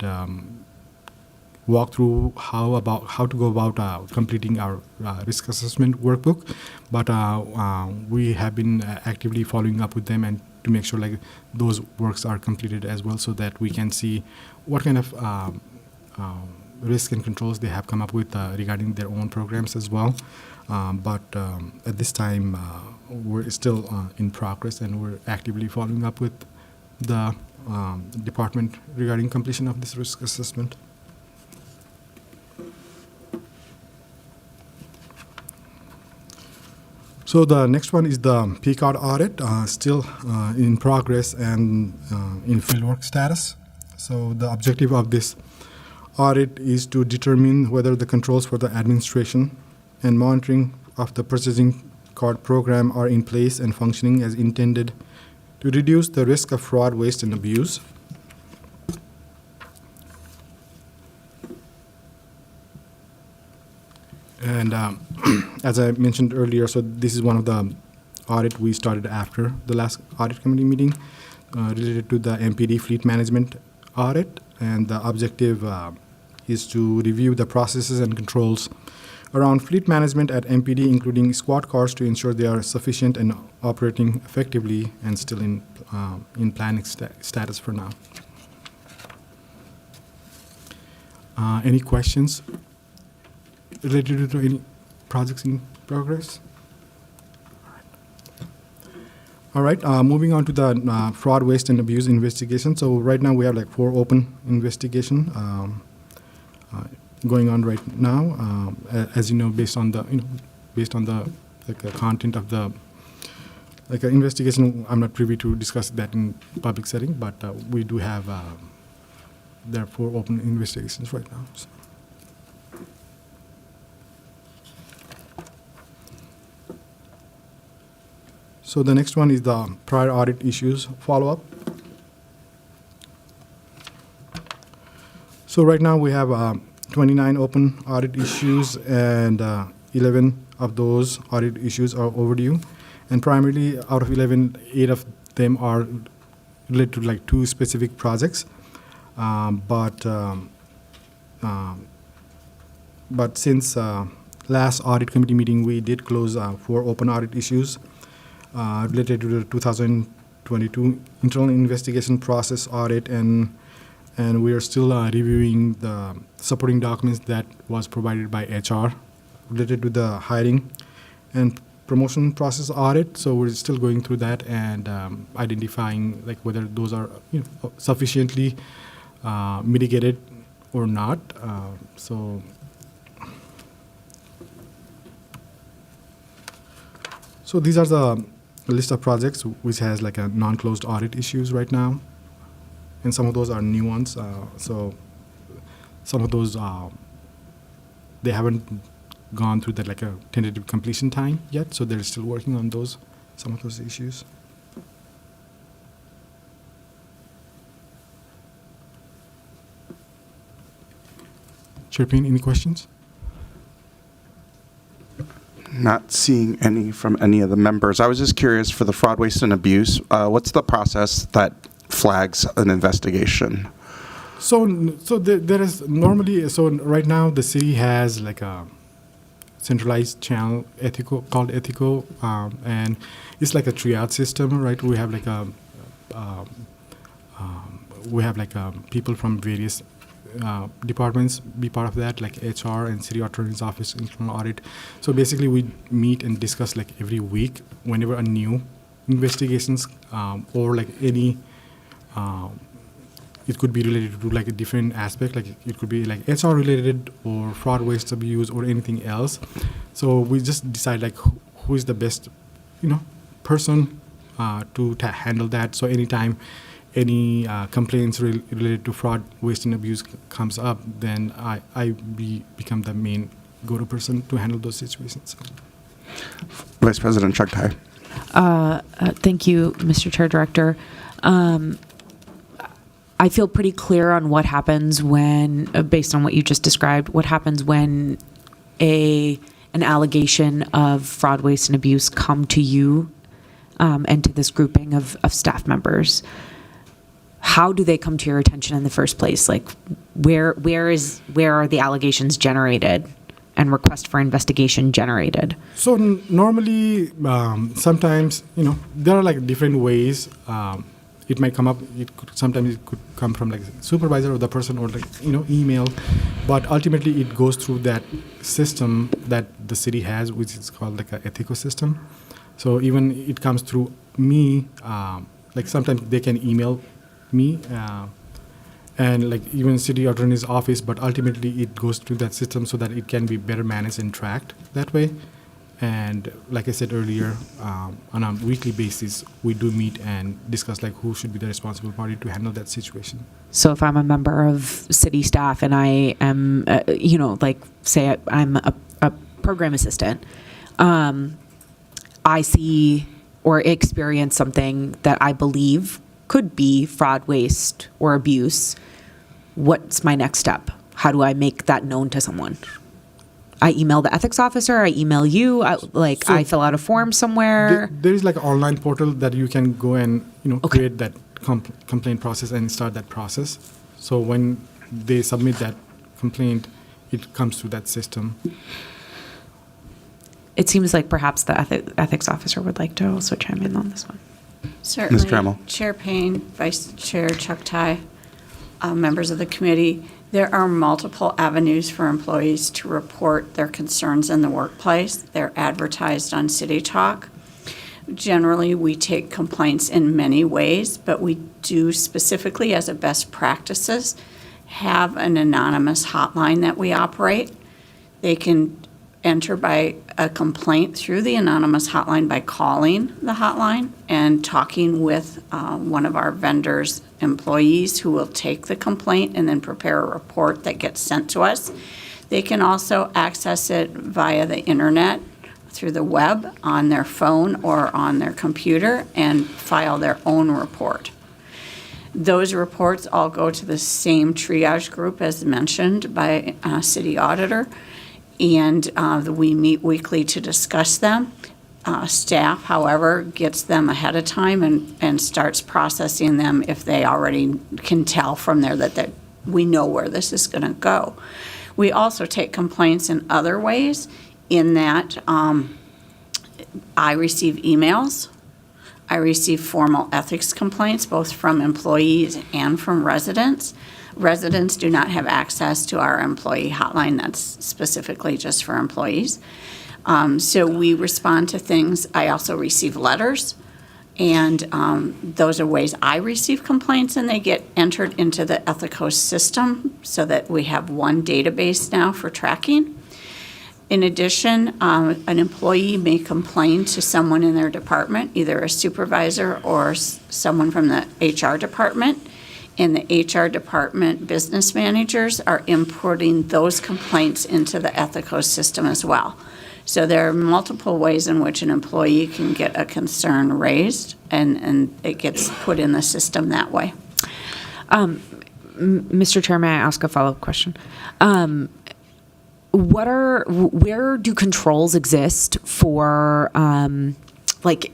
walk through how to go about completing our risk assessment workbook. But we have been actively following up with them and to make sure like those works are completed as well, so that we can see what kind of risk and controls they have come up with regarding their own programs as well. But at this time, we're still in progress, and we're actively following up with the department regarding completion of this risk assessment. So the next one is the PCARD audit, still in progress and in fieldwork status. So the objective of this audit is to determine whether the controls for the administration and monitoring of the purchasing card program are in place and functioning as intended to reduce the risk of fraud, waste, and abuse. And as I mentioned earlier, so this is one of the audit we started after the last audit committee meeting related to the MPD fleet management audit. And the objective is to review the processes and controls around fleet management at MPD, including squad cars, to ensure they are sufficient and operating effectively and still in planning status for now. Any questions related to any projects in progress? All right, moving on to the fraud, waste, and abuse investigation. So right now we have like 4 open investigation going on right now. As you know, based on the content of the investigation, I'm not privy to discuss that in public setting, but we do have there are 4 open investigations right now. So. So the next one is the prior audit issues follow-up. So right now we have 29 open audit issues, and 11 of those audit issues are overdue. And primarily out of 11, 8 of them are related to like 2 specific projects. But since last audit committee meeting, we did close 4 open audit issues related to the 2022 internal investigation process audit, and we are still reviewing the supporting documents that was provided by HR related to the hiring and promotion process audit. So we're still going through that and identifying like whether those are sufficiently mitigated or not. So these are the list of projects which has like a non-closed audit issues right now, and some of those are new ones. So some of those they haven't gone through that like a tentative completion time yet, so they're still working on those, some of those issues. Chair Payne, any questions? Not seeing any from any of the members. I was just curious for the fraud, waste, and abuse. What's the process that flags an investigation? So there is normally, so right now the city has like a centralized channel, called Ethico, and it's like a triage system, right? We have like people from various departments be part of that, like HR and City Attorney's Office, internal audit. So basically we meet and discuss like every week whenever a new investigations or like any, it could be related to like a different aspect, like it could be like HR related or fraud, waste, abuse, or anything else. So we just decide like who is the best, person to handle that. So anytime any complaints related to fraud, waste, and abuse comes up, then I become the main go-to person to handle those situations. Vice President Chuck Tai. Thank you, Mr. Chair Director. I feel pretty clear on what happens when, based on what you just described, what happens when an allegation of fraud, waste, and abuse come to you and to this grouping of staff members. How do they come to your attention in the first place? Like, where are the allegations generated and request for investigation generated? So normally, sometimes, there are like different ways. It might come up. Sometimes it could come from like supervisor or the person, or like email, but ultimately it goes through that system that the city has, which is called like an ethical system. So even it comes through me. Like sometimes they can email me, and like even city attorney's office, but ultimately it goes through that system so that it can be better managed and tracked that way. And like I said earlier, on a weekly basis, we do meet and discuss like who should be the responsible party to handle that situation. So if I'm a member of city staff and I am, like say I'm a program assistant, I see or experience something that I believe could be fraud, waste, or abuse. What's my next step? How do I make that known to someone? I email the ethics officer, I email you, I fill out a form somewhere. There is like an online portal that you can go and create that complaint process and start that process. So when they submit that complaint, it comes through that system. It seems like perhaps the ethics officer would like to also chime in on this one. Certainly. Ms. Trammell. Chair Payne, Vice Chair Chuck Tai, members of the committee, there are multiple avenues for employees to report their concerns in the workplace. They're advertised on City Talk. Generally, we take complaints in many ways, but we do specifically, as a best practices, have an anonymous hotline that we operate. They can enter by a complaint through the anonymous hotline by calling the hotline and talking with one of our vendors' employees who will take the complaint and then prepare a report that gets sent to us. They can also access it via the internet through the web on their phone or on their computer and file their own report. Those reports all go to the same triage group as mentioned by City Auditor, and we meet weekly to discuss them. Staff, however, gets them ahead of time and starts processing them if they already can tell from there that we know where this is going to go. We also take complaints in other ways in that I receive emails. I receive formal ethics complaints, both from employees and from residents. Residents do not have access to our employee hotline. That's specifically just for employees. So we respond to things. I also receive letters, and those are ways I receive complaints, and they get entered into the Ethicos system so that we have one database now for tracking. In addition, an employee may complain to someone in their department, either a supervisor or someone from the HR department. And the HR department business managers are importing those complaints into the Ethicos system as well. So there are multiple ways in which an employee can get a concern raised, and it gets put in the system that way. Mr. Chair, may I ask a follow-up question? Where do controls exist for,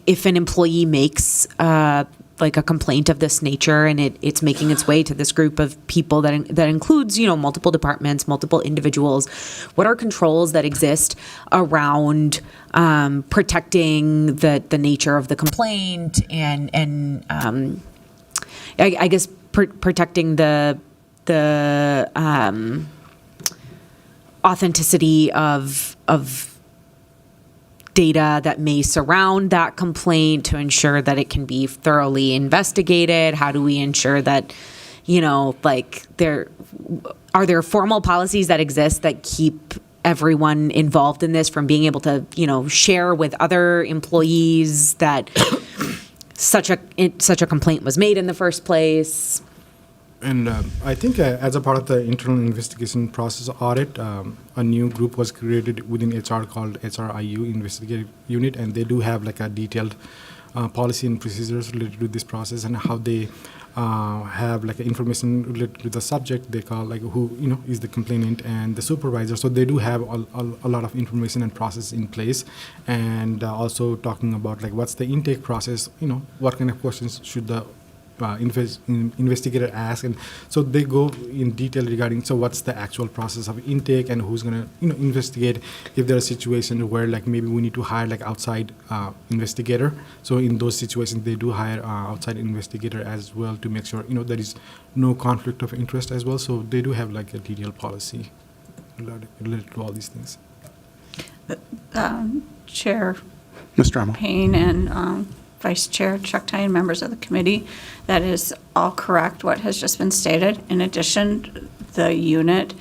if an employee makes like a complaint of this nature and it's making its way to this group of people that includes, multiple departments, multiple individuals? What are controls that exist around protecting the nature of the complaint and I guess protecting the authenticity of data that may surround that complaint to ensure that it can be thoroughly investigated? How do we ensure that, are there formal policies that exist that keep everyone involved in this from being able to, share with other employees that such a complaint was made in the first place. And I think as a part of the internal investigation process audit, a new group was created within HR called HRIU Investigative Unit, and they do have like a detailed policy and procedures related to this process and how they have like information related to the subject. They call like who is the complainant and the supervisor. So they do have a lot of information and process in place, and also talking about like what's the intake process. What kind of questions should the investigator ask, and so they go in detail regarding what's the actual process of intake and who's going to investigate if there's a situation where like maybe we need to hire like outside investigator. So in those situations they do hire outside investigator as well to make sure there is no conflict of interest as well. So they do have like a detailed policy related to all these things. Chair Mr. Amo. Payne and Vice Chair Chuck Ty and members of the committee, that is all correct, what has just been stated. In addition, the unit,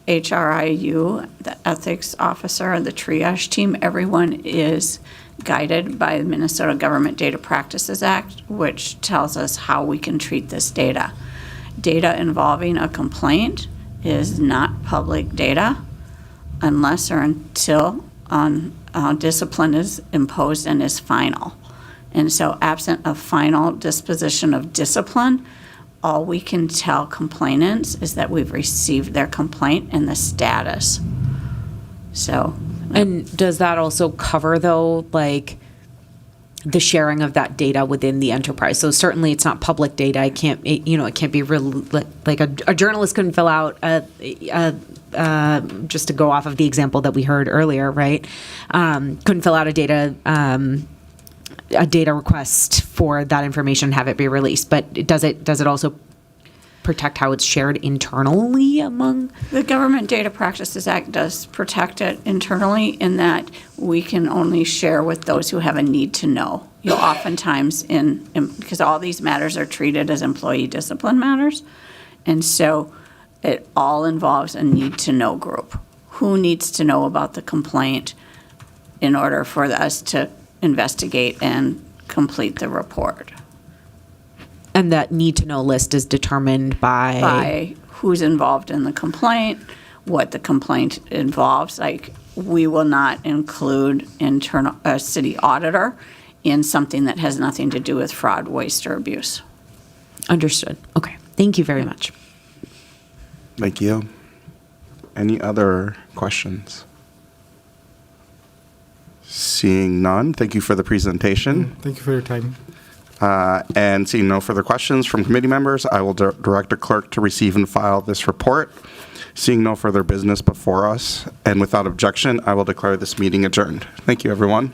HRIU, the ethics officer, and the triage team, everyone is guided by the Minnesota Government Data Practices Act, which tells us how we can treat this data. Data involving a complaint is not public data unless or until discipline is imposed and is final. And so absent a final disposition of discipline, all we can tell complainants is that we've received their complaint and the status. So. And does that also cover, though, like the sharing of that data within the enterprise? So certainly it's not public data. It can't be like a journalist couldn't fill out just to go off of the example that we heard earlier, right? Couldn't fill out a data request for that information, have it be released. But does it also protect how it's shared internally among? The Government Data Practices Act does protect it internally in that we can only share with those who have a need to know. You'll oftentimes because all these matters are treated as employee discipline matters. And so it all involves a need to know group. Who needs to know about the complaint in order for us to investigate and complete the report? And that need to know list is determined by who's involved in the complaint, what the complaint involves. Like, we will not include a city auditor in something that has nothing to do with fraud, waste, or abuse. Understood. Okay. Thank you very much. Thank you. Any other questions? Seeing none, thank you for the presentation. Thank you for your time. And seeing no further questions from committee members, I will direct the clerk to receive and file this report. Seeing no further business before us, and without objection, I will declare this meeting adjourned. Thank you, everyone.